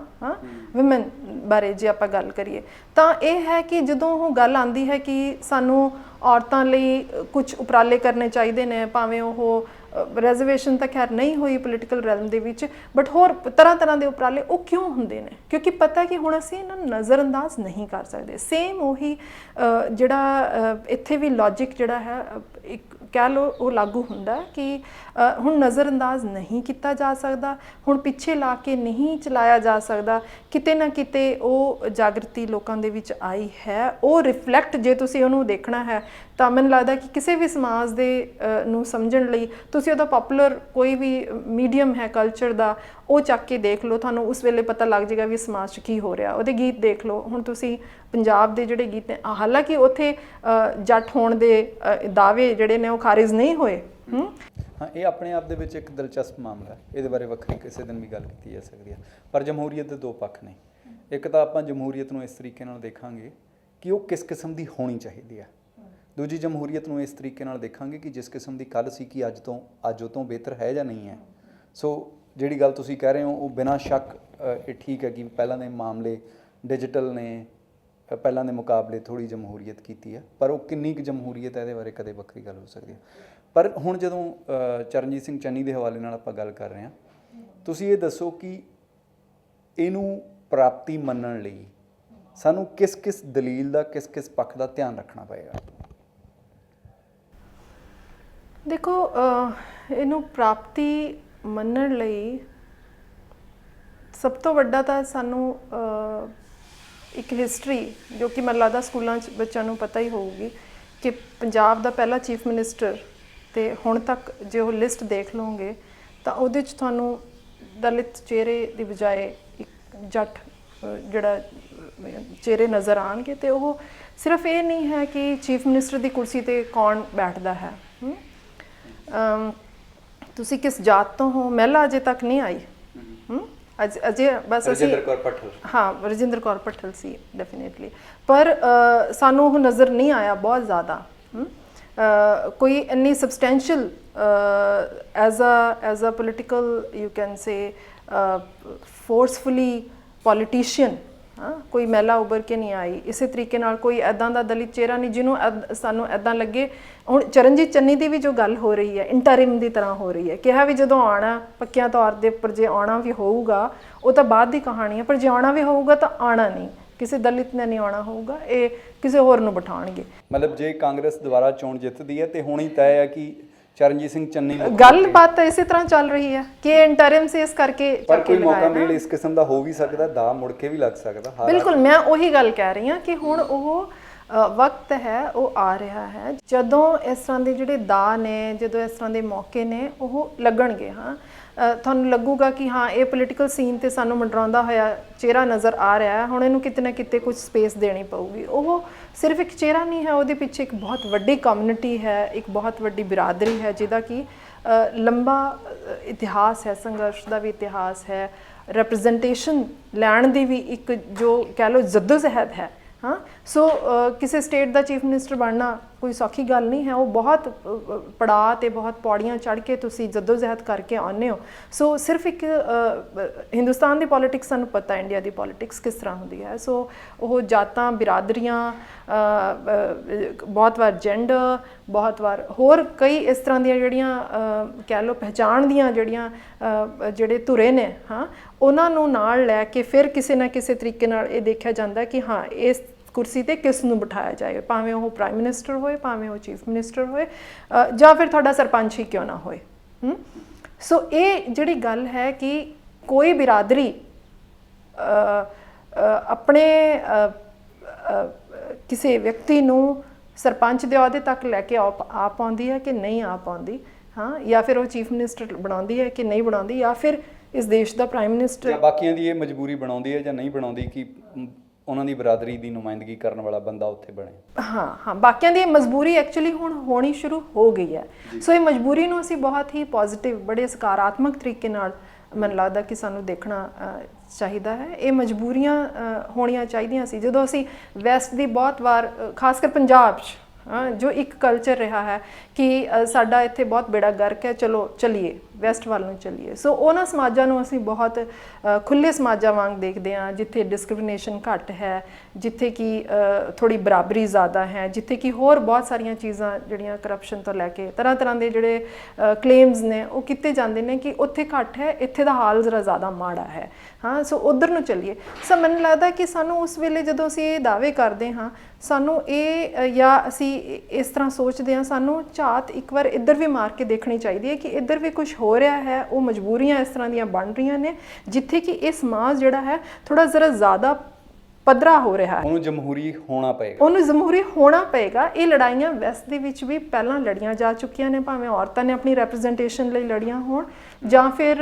ਵਿਮਨ ਬਾਰੇ ਜੇ ਆਪਾਂ ਗੱਲ ਕਰੀਏ ਤਾਂ ਇਹ ਹੈ ਕਿ ਜਦੋਂ ਉਹ ਗੱਲ ਆਉਂਦੀ ਹੈ ਕਿ ਸਾਨੂੰ ਔਰਤਾਂ ਲਈ ਕੁਝ ਉਪਰਾਲੇ ਕਰਨੇ ਚਾਹੀਦੇ ਨੇ, ਭਾਵੇਂ ਉਹ ਰਿਜ਼ਰਵੇਸ਼ਨ ਤਾਂ ਖੈਰ ਨਹੀਂ ਹੋਈ ਪੋਲੀਟੀਕਲ ਰੈਲਮ ਦੇ ਵਿੱਚ, ਬਟ ਹੋਰ ਤਰ੍ਹਾਂ ਦੇ ਉਪਰਾਲੇ ਉਹ ਕਿਉਂ ਹੁੰਦੇ ਨੇ? ਕਿਉਂਕਿ ਪਤਾ ਕਿ ਹੁਣ ਅਸੀਂ ਇਹਨਾਂ ਨੂੰ ਨਜ਼ਰਅੰਦਾਜ਼ ਨਹੀਂ ਕਰ ਸਕਦੇ। ਸੇਮ ਉਹੀ ਜਿਹੜਾ ਇੱਥੇ ਵੀ ਲੌਜਿਕ ਜਿਹੜਾ ਹੈ ਇੱਕ ਕਹਿ ਲਓ ਉਹ ਲਾਗੂ ਹੁੰਦਾ ਕਿ ਹੁਣ ਨਜ਼ਰਅੰਦਾਜ਼ ਨਹੀਂ ਕੀਤਾ ਜਾ ਸਕਦਾ, ਹੁਣ ਪਿੱਛੇ ਲਾ ਕੇ ਨਹੀਂ ਚਲਾਇਆ ਜਾ ਸਕਦਾ। ਕਿਤੇ ਨਾ ਕਿਤੇ ਉਹ ਜਾਗਰਤੀ ਲੋਕਾਂ ਦੇ ਵਿੱਚ ਆਈ ਹੈ, ਉਹ ਰਿਫਲੈਕਟ ਜੇ ਤੁਸੀਂ ਉਹਨੂੰ ਦੇਖਣਾ ਹੈ ਤਾਂ ਮੈਨੂੰ ਲੱਗਦਾ ਕਿ ਕਿਸੇ ਵੀ ਸਮਾਜ ਦੇ ਨੂੰ ਸਮਝਣ ਲਈ ਤੁਸੀਂ ਉਹਦਾ ਪੋਪੂਲਰ ਕੋਈ ਵੀ ਮੀਡੀਅਮ ਹੈ ਕਲਚਰ ਦਾ, ਉਹ ਚੱਕ ਕੇ ਦੇਖ ਲਓ, ਤੁਹਾਨੂੰ ਉਸ ਵੇਲੇ ਪਤਾ ਲੱਗ ਜਾਏਗਾ ਵੀ ਸਮਾਜ 'ਚ ਕੀ ਹੋ ਰਿਹਾ। ਉਹਦੇ ਗੀਤ ਦੇਖ ਲਓ। ਹੁਣ ਤੁਸੀਂ ਪੰਜਾਬ ਦੇ ਜਿਹੜੇ ਗੀਤ ਨੇ, ਹਾਲਾਂਕਿ ਉੱਥੇ ਜੱਟ ਹੋਣ ਦੇ ਦਾਅਵੇ ਜਿਹੜੇ ਨੇ ਉਹ ਖਾਰਿਜ ਨਹੀਂ ਹੋਏ। ਹਾਂ, ਇਹ ਆਪਣੇ ਆਪ ਦੇ ਵਿੱਚ ਇੱਕ ਦਿਲਚਸਪ ਮਾਮਲਾ ਹੈ, ਇਹਦੇ ਬਾਰੇ ਵੱਖਰੀ ਕਿਸੇ ਦਿਨ ਵੀ ਗੱਲ ਕੀਤੀ ਜਾ ਸਕਦੀ ਹੈ। ਪਰ ਜਮਹੂਰੀਅਤ ਦੇ ਦੋ ਪੱਖ ਨੇ। ਇੱਕ ਤਾਂ ਆਪਾਂ ਜਮਹੂਰੀਅਤ ਨੂੰ ਇਸ ਤਰੀਕੇ ਨਾਲ ਦੇਖਾਂਗੇ ਕਿ ਉਹ ਕਿਸ ਕਿਸਮ ਦੀ ਹੋਣੀ ਚਾਹੀਦੀ ਹੈ। ਦੂਜੀ ਜਮਹੂਰੀਅਤ ਨੂੰ ਇਸ ਤਰੀਕੇ ਨਾਲ ਦੇਖਾਂਗੇ ਕਿ ਜਿਸ ਕਿਸਮ ਦੀ ਕੱਲ੍ਹ ਸੀ ਕਿ ਅੱਜ ਉਹ ਤੋਂ ਬਿਹਤਰ ਹੈ ਜਾਂ ਨਹੀਂ ਹੈ। ਸੋ ਜਿਹੜੀ ਗੱਲ ਤੁਸੀਂ ਕਹਿ ਰਹੇ ਹੋ ਉਹ ਬਿਨਾਂ ਸ਼ੱਕ ਇਹ ਠੀਕ ਹੈ ਕਿ ਪਹਿਲਾਂ ਦੇ ਮਾਮਲੇ ਡਿਜੀਟਲ ਨੇ, ਪਹਿਲਾਂ ਦੇ ਮੁਕਾਬਲੇ ਥੋੜ੍ਹੀ ਜਮਹੂਰੀਅਤ ਕੀਤੀ ਹੈ, ਪਰ ਉਹ ਕਿੰਨੀ ਕੁ ਜਮਹੂਰੀਅਤ ਹੈ ਇਹਦੇ ਬਾਰੇ ਕਦੇ ਵੱਖਰੀ ਗੱਲ ਹੋ ਸਕਦੀ ਹੈ। ਪਰ ਹੁਣ ਜਦੋਂ ਚਰਨਜੀਤ ਸਿੰਘ ਚੰਨੀ ਦੇ ਹਵਾਲੇ ਨਾਲ ਆਪਾਂ ਗੱਲ ਕਰ ਰਹੇ ਹਾਂ, ਤੁਸੀਂ ਇਹ ਦੱਸੋ ਕਿ ਇਹਨੂੰ ਪ੍ਰਾਪਤੀ ਮੰਨਣ ਲਈ ਸਾਨੂੰ ਕਿਸ ਦਲੀਲ ਦਾ, ਕਿਸ ਪੱਖ ਦਾ ਧਿਆਨ ਰੱਖਣਾ ਪਏਗਾ? ਦੇਖੋ, ਇਹਨੂੰ ਪ੍ਰਾਪਤੀ ਮੰਨਣ ਲਈ ਸਭ ਤੋਂ ਵੱਡਾ ਤਾਂ ਸਾਨੂੰ ਇੱਕ ਹਿਸਟਰੀ, ਜੋ ਕਿ ਮੈਨੂੰ ਲੱਗਦਾ ਸਕੂਲਾਂ 'ਚ ਬੱਚਿਆਂ ਨੂੰ ਪਤਾ ਹੀ ਹੋਊਗੀ ਕਿ ਪੰਜਾਬ ਦਾ ਪਹਿਲਾ ਚੀਫ ਮਿਨਿਸਟਰ ਤੇ ਹੁਣ ਤੱਕ ਜੇ ਉਹ ਲਿਸਟ ਦੇਖ ਲਓਗੇ ਤਾਂ ਉਹਦੇ 'ਚ ਤੁਹਾਨੂੰ ਦਲਿਤ ਚਿਹਰੇ ਦੀ ਬਜਾਏ ਇੱਕ ਜੱਟ ਜਿਹੜਾ ਚਿਹਰੇ ਨਜ਼ਰ ਆਉਣਗੇ। ਤੇ ਉਹ ਸਿਰਫ ਇਹ ਨਹੀਂ ਹੈ ਕਿ ਚੀਫ ਮਿਨਿਸਟਰ ਦੀ ਕੁਰਸੀ 'ਤੇ ਕੌਣ ਬੈਠਦਾ ਹੈ, ਤੁਸੀਂ ਕਿਸ ਜਾਤ ਤੋਂ ਹੋ, ਮਹਿਲਾ ਅਜੇ ਤੱਕ ਨਹੀਂ ਆਈ। ਅਜੇ ਬਸ ਅਸੀਂ ਰਜਿੰਦਰ ਕੌਰ ਭੱਠਲ ਸੀ ਡੈਫੀਨੇਟਲੀ, ਪਰ ਸਾਨੂੰ ਉਹ ਨਜ਼ਰ ਨਹੀਂ ਆਇਆ ਬਹੁਤ ਜ਼ਿਆਦਾ। ਕੋਈ ਇੰਨੀ substantial as a political you can say forcefully politician ਕੋਈ ਮਹਿਲਾ ਉੱਭਰ ਕੇ ਨਹੀਂ ਆਈ। ਇਸੇ ਤਰੀਕੇ ਨਾਲ ਕੋਈ ਇੱਦਾਂ ਦਾ ਦਲਿਤ ਚਿਹਰਾ ਨਹੀਂ ਜਿਹਨੂੰ ਸਾਨੂੰ ਇੱਦਾਂ ਲੱਗੇ। ਹੁਣ ਚਰਨਜੀਤ ਚੰਨੀ ਦੀ ਵੀ ਜੋ ਗੱਲ ਹੋ ਰਹੀ ਹੈ ਇੰਟਰਿਮ ਦੀ ਤਰ੍ਹਾਂ ਹੋ ਰਹੀ ਹੈ, ਕਿਹਾ ਵੀ ਜਦੋਂ ਆਉਣਾ ਪੱਕਿਆਂ ਤੌਰ ਦੇ ਉੱਪਰ, ਜੇ ਆਉਣਾ ਵੀ ਹੋਊਗਾ ਉਹ ਤਾਂ ਬਾਅਦ ਦੀ ਕਹਾਣੀ ਹੈ, ਪਰ ਜੇ ਆਉਣਾ ਵੀ ਹੋਊਗਾ ਤਾਂ ਆਉਣਾ ਨਹੀਂ ਕਿਸੇ ਦਲਿਤ ਨੇ ਨਹੀਂ ਆਉਣਾ ਹੋਊਗਾ, ਇਹ ਕਿਸੇ ਹੋਰ ਨੂੰ ਬਿਠਾਉਣਗੇ। ਮਤਲਬ ਜੇ ਕਾਂਗਰਸ ਦੁਬਾਰਾ ਚੋਣ ਜਿੱਤਦੀ ਹੈ ਤੇ ਹੁਣ ਹੀ ਤੈਅ ਹੈ ਕਿ ਚਰਨਜੀਤ ਸਿੰਘ ਚੰਨੀ ਗੱਲਬਾਤ ਤਾਂ ਇਸੇ ਤਰ੍ਹਾਂ ਚੱਲ ਰਹੀ ਹੈ ਕਿ ਇੰਟਰਿਮ ਸੇ ਇਸ ਕਰਕੇ ਪਰ ਕੋਈ ਮੌਕਾ ਮਿਲ ਇਸ ਕਿਸਮ ਦਾ ਹੋ ਵੀ ਸਕਦਾ, ਦਾ ਮੁੜ ਕੇ ਵੀ ਲੱਗ ਸਕਦਾ। ਬਿਲਕੁਲ, ਮੈਂ ਉਹੀ ਗੱਲ ਕਹਿ ਰਹੀ ਹਾਂ ਕਿ ਹੁਣ ਉਹ ਵਕਤ ਹੈ, ਉਹ ਆ ਰਿਹਾ ਹੈ ਜਦੋਂ ਇਸ ਤਰ੍ਹਾਂ ਦੇ ਜਿਹੜੇ ਦਾ ਨੇ, ਜਦੋਂ ਇਸ ਤਰ੍ਹਾਂ ਦੇ ਮੌਕੇ ਨੇ ਉਹ ਲੱਗਣਗੇ। ਤੁਹਾਨੂੰ ਲੱਗੂਗਾ ਕਿ ਹਾਂ ਇਹ ਪੋਲੀਟੀਕਲ ਸੀਨ ਤੇ ਸਾਨੂੰ ਮੰਡਰਾਉਂਦਾ ਹੋਇਆ ਚਿਹਰਾ ਨਜ਼ਰ ਆ ਰਿਹਾ ਹੈ, ਹੁਣ ਇਹਨੂੰ ਕਿਤੇ ਨਾ ਕਿਤੇ ਕੁਝ ਸਪੇਸ ਦੇਣੀ ਪਊਗੀ। ਉਹ ਸਿਰਫ ਇੱਕ ਚਿਹਰਾ ਨਹੀਂ ਹੈ, ਉਹਦੇ ਪਿੱਛੇ ਇੱਕ ਬਹੁਤ ਵੱਡੀ ਕਮਿਊਨਿਟੀ ਹੈ, ਇੱਕ ਬਹੁਤ ਵੱਡੀ ਬਿਰਾਦਰੀ ਹੈ ਜਿਹਦਾ ਕਿ ਲੰਬਾ ਇਤਿਹਾਸ ਹੈ, ਸੰਘਰਸ਼ ਦਾ ਵੀ ਇਤਿਹਾਸ ਹੈ, ਰਿਪਰੈਜ਼ੈਂਟੇਸ਼ਨ ਲੈਣ ਦੀ ਵੀ ਇੱਕ ਜੋ ਕਹਿ ਲਓ ਜੱਦੋ-ਜਹਿਦ ਹੈ। ਸੋ ਕਿਸੇ ਸਟੇਟ ਦਾ ਚੀਫ ਮਿਨਿਸਟਰ ਬਣਨਾ ਕੋਈ ਸੌਖੀ ਗੱਲ ਨਹੀਂ ਹੈ, ਉਹ ਬਹੁਤ ਪੜਾਅ ਤੇ ਬਹੁਤ ਪੌੜੀਆਂ ਚੜ੍ਹ ਕੇ ਤੁਸੀਂ ਜੱਦੋ-ਜਹਿਦ ਕਰਕੇ ਆਉਂਦੇ ਹੋ। ਸੋ ਸਿਰਫ ਇੱਕ ਹਿੰਦੁਸਤਾਨ ਦੀ ਪੋਲੀਟਿਕਸ ਸਾਨੂੰ ਪਤਾ, ਇੰਡੀਆ ਦੀ ਪੋਲੀਟਿਕਸ ਕਿਸ ਤਰ੍ਹਾਂ ਹੁੰਦੀ ਹੈ। ਸੋ ਉਹ ਜਾਤਾਂ, ਬਿਰਾਦਰੀਆਂ, ਬਹੁਤ ਵਾਰ ਜੈਂਡਰ, ਬਹੁਤ ਵਾਰ ਹੋਰ ਕਈ ਇਸ ਤਰ੍ਹਾਂ ਦੀਆਂ ਜਿਹੜੀਆਂ ਕਹਿ ਲਓ ਪਹਿਚਾਣ ਦੀਆਂ ਜਿਹੜੇ ਧੁਰੇ ਨੇ, ਉਹਨਾਂ ਨੂੰ ਨਾਲ ਲੈ ਕੇ ਫਿਰ ਕਿਸੇ ਨਾ ਕਿਸੇ ਤਰੀਕੇ ਨਾਲ ਇਹ ਦੇਖਿਆ ਜਾਂਦਾ ਕਿ ਹਾਂ ਇਸ ਕੁਰਸੀ ਤੇ ਕਿਸ ਨੂੰ ਬਿਠਾਇਆ ਜਾਏ, ਭਾਵੇਂ ਉਹ ਪ੍ਰਾਈਮ ਮਿਨਿਸਟਰ ਹੋਏ, ਭਾਵੇਂ ਉਹ ਚੀਫ ਮਿਨਿਸਟਰ ਹੋਏ, ਜਾਂ ਫਿਰ ਤੁਹਾਡਾ ਸਰਪੰਚ ਹੀ ਕਿਉਂ ਨਾ ਹੋਏ। ਸੋ ਇਹ ਜਿਹੜੀ ਗੱਲ ਹੈ ਕਿ ਕੋਈ ਬਿਰਾਦਰੀ ਆਪਣੇ ਕਿਸੇ ਵਿਅਕਤੀ ਨੂੰ ਸਰਪੰਚ ਦੇ ਅਹੁਦੇ ਤੱਕ ਲੈ ਕੇ ਆ ਪਾਉਂਦੀ ਹੈ ਕਿ ਨਹੀਂ ਆ ਪਾਉਂਦੀ, ਹਾਂ, ਜਾਂ ਫਿਰ ਉਹ ਚੀਫ ਮਿਨਿਸਟਰ ਬਣਾਉਂਦੀ ਹੈ ਕਿ ਨਹੀਂ ਬਣਾਉਂਦੀ, ਜਾਂ ਫਿਰ ਇਸ ਦੇਸ਼ ਦਾ ਪ੍ਰਾਈਮ ਮਿਨਿਸਟਰ, ਜਾਂ ਬਾਕੀਆਂ ਦੀ ਇਹ ਮਜਬੂਰੀ ਬਣਾਉਂਦੀ ਹੈ ਜਾਂ ਨਹੀਂ ਬਣਾਉਂਦੀ ਕਿ ਉਹਨਾਂ ਦੀ ਬਰਾਦਰੀ ਦੀ ਨੁਮਾਇੰਦਗੀ ਕਰਨ ਵਾਲਾ ਬੰਦਾ ਉੱਥੇ ਬਣੇ। ਹਾਂ, ਬਾਕੀਆਂ ਦੀ ਇਹ ਮਜਬੂਰੀ ਐਕਚੁਅਲੀ ਹੁਣ ਹੋਣੀ ਸ਼ੁਰੂ ਹੋ ਗਈ ਹੈ। ਸੋ ਇਹ ਮਜਬੂਰੀ ਨੂੰ ਅਸੀਂ ਬਹੁਤ ਹੀ ਪੋਜ਼ਿਟਿਵ, ਬੜੇ ਸਕਾਰਾਤਮਕ ਤਰੀਕੇ ਨਾਲ ਮੈਨੂੰ ਲੱਗਦਾ ਕਿ ਸਾਨੂੰ ਦੇਖਣਾ ਚਾਹੀਦਾ ਹੈ। ਇਹ ਮਜਬੂਰੀਆਂ ਹੋਣੀਆਂ ਚਾਹੀਦੀਆਂ ਸੀ। ਜਦੋਂ ਅਸੀਂ ਵੈਸਟ ਦੀ ਬਹੁਤ ਵਾਰ, ਖਾਸ ਕਰ ਪੰਜਾਬ 'ਚ ਜੋ ਇੱਕ ਕਲਚਰ ਰਿਹਾ ਹੈ ਕਿ ਸਾਡਾ ਇੱਥੇ ਬਹੁਤ ਬੇੜਾ ਗਰਕ ਹੈ, ਚਲੋ ਚੱਲੀਏ ਵੈਸਟ ਵੱਲ ਨੂੰ ਚੱਲੀਏ। ਸੋ ਉਹਨਾਂ ਸਮਾਜਾਂ ਨੂੰ ਅਸੀਂ ਬਹੁਤ ਖੁੱਲ੍ਹੇ ਸਮਾਜਾਂ ਵਾਂਗ ਦੇਖਦੇ ਹਾਂ, ਜਿੱਥੇ ਡਿਸਕ੍ਰਿਮੀਨੇਸ਼ਨ ਘੱਟ ਹੈ, ਜਿੱਥੇ ਕਿ ਥੋੜ੍ਹੀ ਬਰਾਬਰੀ ਜ਼ਿਆਦਾ ਹੈ, ਜਿੱਥੇ ਕਿ ਹੋਰ ਬਹੁਤ ਸਾਰੀਆਂ ਚੀਜ਼ਾਂ ਜਿਹੜੀਆਂ ਕਰਪਸ਼ਨ ਤੋਂ ਲੈ ਕੇ ਤਰ੍ਹਾਂ ਤਰ੍ਹਾਂ ਦੇ ਜਿਹੜੇ ਕਲੇਮਸ ਨੇ ਉਹ ਕੀਤੇ ਜਾਂਦੇ ਨੇ ਕਿ ਉੱਥੇ ਘੱਟ ਹੈ, ਇੱਥੇ ਦਾ ਹਾਲ ਜ਼ਰਾ ਜ਼ਿਆਦਾ ਮਾੜਾ ਹੈ। ਹਾਂ, ਸੋ ਉੱਧਰ ਨੂੰ ਚੱਲੀਏ। ਸੋ ਮੈਨੂੰ ਲੱਗਦਾ ਕਿ ਸਾਨੂੰ ਉਸ ਵੇਲੇ ਜਦੋਂ ਅਸੀਂ ਇਹ ਦਾਅਵੇ ਕਰਦੇ ਹਾਂ, ਸਾਨੂੰ ਇਹ ਜਾਂ ਅਸੀਂ ਇਸ ਤਰ੍ਹਾਂ ਸੋਚਦੇ ਹਾਂ, ਸਾਨੂੰ ਝਾਤ ਇੱਕ ਵਾਰ ਇੱਧਰ ਵੀ ਮਾਰ ਕੇ ਦੇਖਣੀ ਚਾਹੀਦੀ ਹੈ ਕਿ ਇੱਧਰ ਵੀ ਕੁਝ ਹੋ ਰਿਹਾ ਹੈ। ਉਹ ਮਜਬੂਰੀਆਂ ਇਸ ਤਰ੍ਹਾਂ ਦੀਆਂ ਬਣ ਰਹੀਆਂ ਨੇ ਜਿੱਥੇ ਕਿ ਇਹ ਸਮਾਜ ਜਿਹੜਾ ਹੈ ਥੋੜ੍ਹਾ ਜ਼ਰਾ ਜ਼ਿਆਦਾ ਪੱਧਰਾ ਹੋ ਰਿਹਾ ਹੈ। ਉਹਨੂੰ ਜਮਹੂਰੀ ਹੋਣਾ ਪਏਗਾ, ਉਹਨੂੰ ਜਮਹੂਰੀ ਹੋਣਾ ਪਏਗਾ। ਇਹ ਲੜਾਈਆਂ ਵੈਸਟ ਦੇ ਵਿੱਚ ਵੀ ਪਹਿਲਾਂ ਲੜੀਆਂ ਜਾ ਚੁੱਕੀਆਂ ਨੇ, ਭਾਵੇਂ ਔਰਤਾਂ ਨੇ ਆਪਣੀ ਰੈਪਰੈਜ਼ੈਂਟੇਸ਼ਨ ਲਈ ਲੜੀਆਂ ਹੋਣ ਜਾਂ ਫਿਰ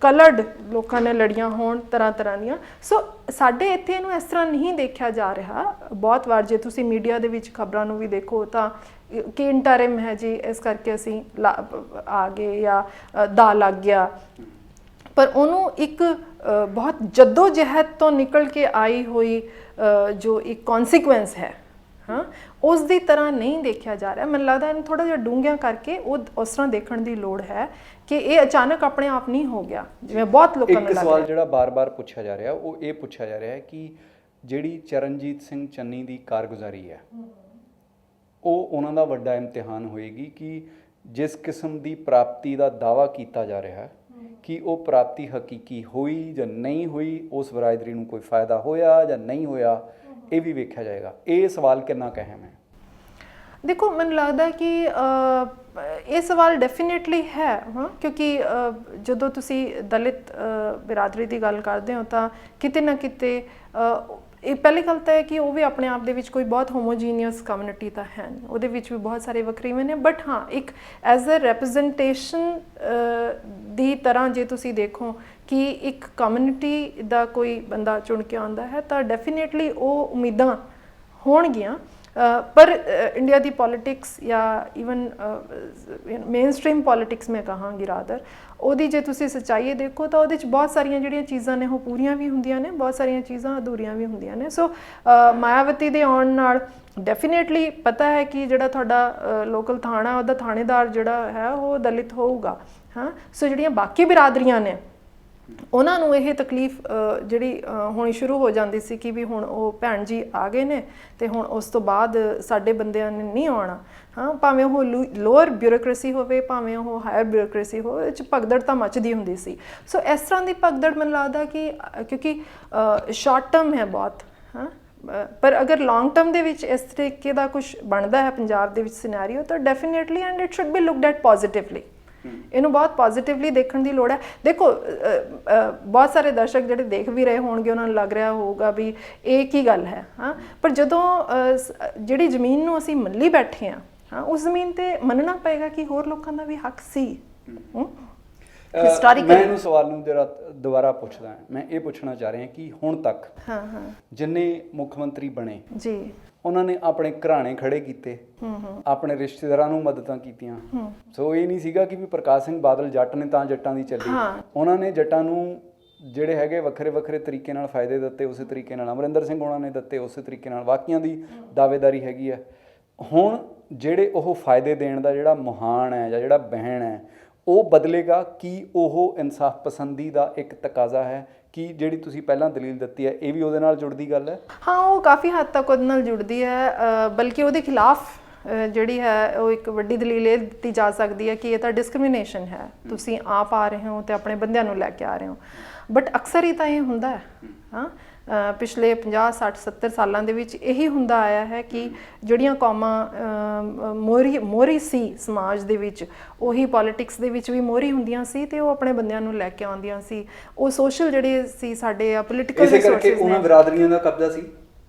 ਕਲਰਡ ਲੋਕਾਂ ਨੇ ਲੜੀਆਂ ਹੋਣ, ਤਰ੍ਹਾਂ ਤਰ੍ਹਾਂ ਦੀਆਂ। ਸੋ ਸਾਡੇ ਇੱਥੇ ਇਹਨੂੰ ਇਸ ਤਰ੍ਹਾਂ ਨਹੀਂ ਦੇਖਿਆ ਜਾ ਰਿਹਾ। ਬਹੁਤ ਵਾਰ ਜੇ ਤੁਸੀਂ ਮੀਡੀਆ ਦੇ ਵਿੱਚ ਖਬਰਾਂ ਨੂੰ ਵੀ ਦੇਖੋ ਤਾਂ ਕਿ ਇੰਟਰਿਮ ਹੈ ਜੀ, ਇਸ ਕਰਕੇ ਅਸੀਂ ਆ ਗਏ ਜਾਂ ਦਾ ਲੱਗ ਗਿਆ, ਪਰ ਉਹਨੂੰ ਇੱਕ ਬਹੁਤ ਜੱਦੋ-ਜਹਿਦ ਤੋਂ ਨਿਕਲ ਕੇ ਆਈ ਹੋਈ ਜੋ ਇੱਕ ਕੌਨਸੀਕੁਐਂਸ ਹੈ, ਹਾਂ, ਉਸ ਦੀ ਤਰ੍ਹਾਂ ਨਹੀਂ ਦੇਖਿਆ ਜਾ ਰਿਹਾ। ਮੈਨੂੰ ਲੱਗਦਾ ਇਹਨੂੰ ਥੋੜ੍ਹਾ ਜਿਹਾ ਡੂੰਘਿਆਂ ਕਰਕੇ ਉਹ ਉਸ ਤਰ੍ਹਾਂ ਦੇਖਣ ਦੀ ਲੋੜ ਹੈ ਕਿ ਇਹ ਅਚਾਨਕ ਆਪਣੇ ਆਪ ਨਹੀਂ ਹੋ ਗਿਆ ਜਿਵੇਂ ਬਹੁਤ ਲੋਕਾਂ ਨੂੰ ਲੱਗ ਰਿਹਾ। ਇੱਕ ਸਵਾਲ ਜਿਹੜਾ ਬਾਰ-ਬਾਰ ਪੁੱਛਿਆ ਜਾ ਰਿਹਾ ਉਹ ਇਹ ਪੁੱਛਿਆ ਜਾ ਰਿਹਾ ਹੈ ਕਿ ਜਿਹੜੀ ਚਰਨਜੀਤ ਸਿੰਘ ਚੰਨੀ ਦੀ ਕਾਰਗੁਜ਼ਾਰੀ ਹੈ ਉਹ ਉਹਨਾਂ ਦਾ ਵੱਡਾ ਇਮਤਿਹਾਨ ਹੋਏਗੀ ਕਿ ਜਿਸ ਕਿਸਮ ਦੀ ਪ੍ਰਾਪਤੀ ਦਾ ਦਾਅਵਾ ਕੀਤਾ ਜਾ ਰਿਹਾ ਹੈ ਕਿ ਉਹ ਪ੍ਰਾਪਤੀ ਹਕੀਕੀ ਹੋਈ ਜਾਂ ਨਹੀਂ ਹੋਈ, ਉਸ ਬਰਾਦਰੀ ਨੂੰ ਕੋਈ ਫਾਇਦਾ ਹੋਇਆ ਜਾਂ ਨਹੀਂ ਹੋਇਆ, ਇਹ ਵੀ ਵੇਖਿਆ ਜਾਏਗਾ। ਇਹ ਸਵਾਲ ਕਿੰਨਾ ਕੁ ਅਹਿਮ ਹੈ? ਦੇਖੋ, ਮੈਨੂੰ ਲੱਗਦਾ ਕਿ ਇਹ ਸਵਾਲ ਡੈਫੀਨੇਟਲੀ ਹੈ, ਹਾਂ, ਕਿਉਂਕਿ ਜਦੋਂ ਤੁਸੀਂ ਦਲਿਤ ਬਿਰਾਦਰੀ ਦੀ ਗੱਲ ਕਰਦੇ ਹੋ ਤਾਂ ਕਿਤੇ ਨਾ ਕਿਤੇ ਇਹ ਪਹਿਲੀ ਗੱਲ ਤਾਂ ਹੈ ਕਿ ਉਹ ਵੀ ਆਪਣੇ ਆਪ ਦੇ ਵਿੱਚ ਕੋਈ ਬਹੁਤ ਹੋਮੋਜੀਨੀਅਸ ਕਮਿਊਨਿਟੀ ਤਾਂ ਹੈ ਨਹੀਂ, ਉਹਦੇ ਵਿੱਚ ਵੀ ਬਹੁਤ ਸਾਰੇ ਵਖਰੇਵੇਂ ਨੇ। ਬਟ ਹਾਂ, ਇੱਕ ਐਜ਼ ਅ ਰੈਪਰੈਜ਼ੈਂਟੇਸ਼ਨ ਦੀ ਤਰ੍ਹਾਂ ਜੇ ਤੁਸੀਂ ਦੇਖੋ ਕਿ ਇੱਕ ਕਮਿਊਨਿਟੀ ਦਾ ਕੋਈ ਬੰਦਾ ਚੁਣ ਕੇ ਆਉਂਦਾ ਹੈ ਤਾਂ ਡੈਫੀਨੇਟਲੀ ਉਹ ਉਮੀਦਾਂ ਹੋਣਗੀਆਂ। ਪਰ ਇੰਡੀਆ ਦੀ ਪੋਲੀਟਿਕਸ ਜਾਂ ਈਵਨ ਮੇਨ ਸਟ੍ਰੀਮ ਪੋਲੀਟਿਕਸ ਮੈਂ ਕਹਾਂਗੀ ਰਾਦਰ, ਉਹਦੀ ਜੇ ਤੁਸੀਂ ਸੱਚਾਈ ਦੇਖੋ ਤਾਂ ਉਹਦੇ 'ਚ ਬਹੁਤ ਸਾਰੀਆਂ ਜਿਹੜੀਆਂ ਚੀਜ਼ਾਂ ਨੇ ਉਹ ਪੂਰੀਆਂ ਵੀ ਹੁੰਦੀਆਂ ਨੇ, ਬਹੁਤ ਸਾਰੀਆਂ ਚੀਜ਼ਾਂ ਅਧੂਰੀਆਂ ਵੀ ਹੁੰਦੀਆਂ ਨੇ। ਸੋ ਮਾਇਆਵਤੀ ਦੇ ਆਉਣ ਨਾਲ ਡੈਫੀਨੇਟਲੀ ਪਤਾ ਹੈ ਕਿ ਜਿਹੜਾ ਤੁਹਾਡਾ ਲੋਕਲ ਥਾਣਾ, ਉਹਦਾ ਥਾਣੇਦਾਰ ਜਿਹੜਾ ਹੈ ਉਹ ਦਲਿਤ ਹੋਊਗਾ, ਹਾਂ। ਸੋ ਜਿਹੜੀਆਂ ਬਾਕੀ ਬਿਰਾਦਰੀਆਂ ਨੇ ਉਹਨਾਂ ਨੂੰ ਇਹ ਤਕਲੀਫ ਜਿਹੜੀ ਹੋਣੀ ਸ਼ੁਰੂ ਹੋ ਜਾਂਦੀ ਸੀ ਕਿ ਵੀ ਹੁਣ ਉਹ ਭੈਣ ਜੀ ਆ ਗਏ ਨੇ ਅਤੇ ਹੁਣ ਉਸ ਤੋਂ ਬਾਅਦ ਸਾਡੇ ਬੰਦਿਆਂ ਨੇ ਨਹੀਂ ਆਉਣਾ, ਹਾਂ, ਭਾਵੇਂ ਉਹ ਲੋਅਰ ਬਿਊਰੋਕ੍ਰੇਸੀ ਹੋਵੇ, ਭਾਵੇਂ ਉਹ ਹਾਇਰ ਬਿਊਰੋਕ੍ਰੇਸੀ ਹੋਵੇ, ਇਹ 'ਚ ਭਗਦੜ ਤਾਂ ਮੱਚਦੀ ਹੁੰਦੀ ਸੀ। ਸੋ ਇਸ ਤਰ੍ਹਾਂ ਦੀ ਭਗਦੜ ਮੈਨੂੰ ਲੱਗਦਾ ਕਿ ਕਿਉਂਕਿ ਸ਼ਾਰਟ ਟਰਮ ਹੈ ਬਹੁਤ, ਹਾਂ, ਪਰ ਅਗਰ ਲੌਂਗ ਟਰਮ ਦੇ ਵਿੱਚ ਇਸ ਤਰੀਕੇ ਦਾ ਕੁਛ ਬਣਦਾ ਹੈ ਪੰਜਾਬ ਦੇ ਵਿੱਚ ਸਿਨੈਰੀਓ ਤਾਂ definitely and it should be looked at positively. ਇਹਨੂੰ ਬਹੁਤ ਪੋਜ਼ਿਟਿਵਲੀ ਦੇਖਣ ਦੀ ਲੋੜ ਹੈ। ਦੇਖੋ, ਬਹੁਤ ਸਾਰੇ ਦਰਸ਼ਕ ਜਿਹੜੇ ਦੇਖ ਵੀ ਰਹੇ ਹੋਣਗੇ ਉਹਨਾਂ ਨੂੰ ਲੱਗ ਰਿਹਾ ਹੋਊਗਾ ਵੀ ਇਹ ਕੀ ਗੱਲ ਹੈ, ਹਾਂ, ਪਰ ਜਦੋਂ ਜਿਹੜੀ ਜ਼ਮੀਨ ਨੂੰ ਅਸੀਂ ਮੱਲੀ ਬੈਠੇ ਹਾਂ, ਹਾਂ, ਉਸ ਜ਼ਮੀਨ 'ਤੇ ਮੰਨਣਾ ਪਏਗਾ ਕਿ ਹੋਰ ਲੋਕਾਂ ਦਾ ਵੀ ਹੱਕ ਸੀ। ਮੈਂ ਇਹਨੂੰ ਸਵਾਲ ਨੂੰ ਜਿਹੜਾ ਦੁਬਾਰਾ ਪੁੱਛਦਾ ਹਾਂ, ਮੈਂ ਇਹ ਪੁੱਛਣਾ ਚਾਹ ਰਿਹਾ ਕਿ ਹੁਣ ਤੱਕ ਜਿੰਨੇ ਮੁੱਖ ਮੰਤਰੀ ਬਣੇ ਜੀ ਉਹਨਾਂ ਨੇ ਆਪਣੇ ਘਰਾਣੇ ਖੜੇ ਕੀਤੇ, ਆਪਣੇ ਰਿਸ਼ਤੇਦਾਰਾਂ ਨੂੰ ਮਦਦਾਂ ਕੀਤੀਆਂ। ਸੋ ਇਹ ਨਹੀਂ ਸੀਗਾ ਕਿ ਵੀ ਪ੍ਰਕਾਸ਼ ਸਿੰਘ ਬਾਦਲ ਜੱਟ ਨੇ ਤਾਂ ਜੱਟਾਂ ਦੀ ਚੱਲੀ, ਉਹਨਾਂ ਨੇ ਜੱਟਾਂ ਨੂੰ ਜਿਹੜੇ ਹੈਗੇ ਵੱਖਰੇ ਵੱਖਰੇ ਤਰੀਕੇ ਨਾਲ ਫਾਇਦੇ ਦਿੱਤੇ, ਉਸੇ ਤਰੀਕੇ ਨਾਲ ਅਮਰਿੰਦਰ ਸਿੰਘ ਉਹਨਾਂ ਨੇ ਦਿੱਤੇ, ਉਸੇ ਤਰੀਕੇ ਨਾਲ ਬਾਕੀਆਂ ਦੀ ਦਾਅਵੇਦਾਰੀ ਹੈਗੀ ਹੈ। ਹੁਣ ਜਿਹੜੇ ਉਹ ਫਾਇਦੇ ਦੇਣ ਦਾ ਜਿਹੜਾ ਮੁਹਾਨ ਹੈ ਜਾਂ ਜਿਹੜਾ ਬਹਿਣ ਹੈ ਉਹ ਬਦਲੇਗਾ ਕਿ ਉਹ ਇਨਸਾਫ ਪਸੰਦੀ ਦਾ ਇੱਕ ਤਕਾਜ਼ਾ ਹੈ ਕਿ ਜਿਹੜੀ ਤੁਸੀਂ ਪਹਿਲਾਂ ਦਲੀਲ ਦਿੱਤੀ ਹੈ ਇਹ ਵੀ ਉਹਦੇ ਨਾਲ ਜੁੜਦੀ ਗੱਲ ਹੈ? ਹਾਂ, ਉਹ ਕਾਫੀ ਹੱਦ ਤੱਕ ਉਹਦੇ ਨਾਲ ਜੁੜਦੀ ਹੈ, ਬਲਕਿ ਉਹਦੇ ਖਿਲਾਫ ਜਿਹੜੀ ਹੈ ਉਹ ਇੱਕ ਵੱਡੀ ਦਲੀਲ ਇਹ ਦਿੱਤੀ ਜਾ ਸਕਦੀ ਹੈ ਕਿ ਇਹ ਤਾਂ ਡਿਸਕ੍ਰਿਮੀਨੇਸ਼ਨ ਹੈ, ਤੁਸੀਂ ਆਪ ਆ ਰਹੇ ਹੋ ਅਤੇ ਆਪਣੇ ਬੰਦਿਆਂ ਨੂੰ ਲੈ ਕੇ ਆ ਰਹੇ ਹੋ। ਬਟ ਅਕਸਰ ਹੀ ਤਾਂ ਇਹ ਹੁੰਦਾ ਹੈ, ਹਾਂ, ਪਿਛਲੇ 50 60 70 ਸਾਲਾਂ ਦੇ ਵਿੱਚ ਇਹੀ ਹੁੰਦਾ ਆਇਆ ਹੈ ਕਿ ਜਿਹੜੀਆਂ ਕੌਮਾਂ ਮੋਹਰੀ ਸੀ ਸਮਾਜ ਦੇ ਵਿੱਚ, ਉਹੀ ਪੋਲਿਟਿਕਸ ਦੇ ਵਿੱਚ ਵੀ ਮੋਹਰੀ ਹੁੰਦੀਆਂ ਸੀ ਤੇ ਉਹ ਆਪਣੇ ਬੰਦਿਆਂ ਨੂੰ ਲੈ ਕੇ ਆਉਂਦੀਆਂ ਸੀ। ਉਹ ਸੋਸ਼ਲ ਜਿਹੜੇ ਸੀ ਸਾਡੇ ਪੋਲੀਟੀਕਲ ਇਸੇ ਕਰਕੇ ਉਹਨਾਂ ਬਰਾਦਰੀਆਂ ਦਾ ਕਬਜ਼ਾ ਸੀ।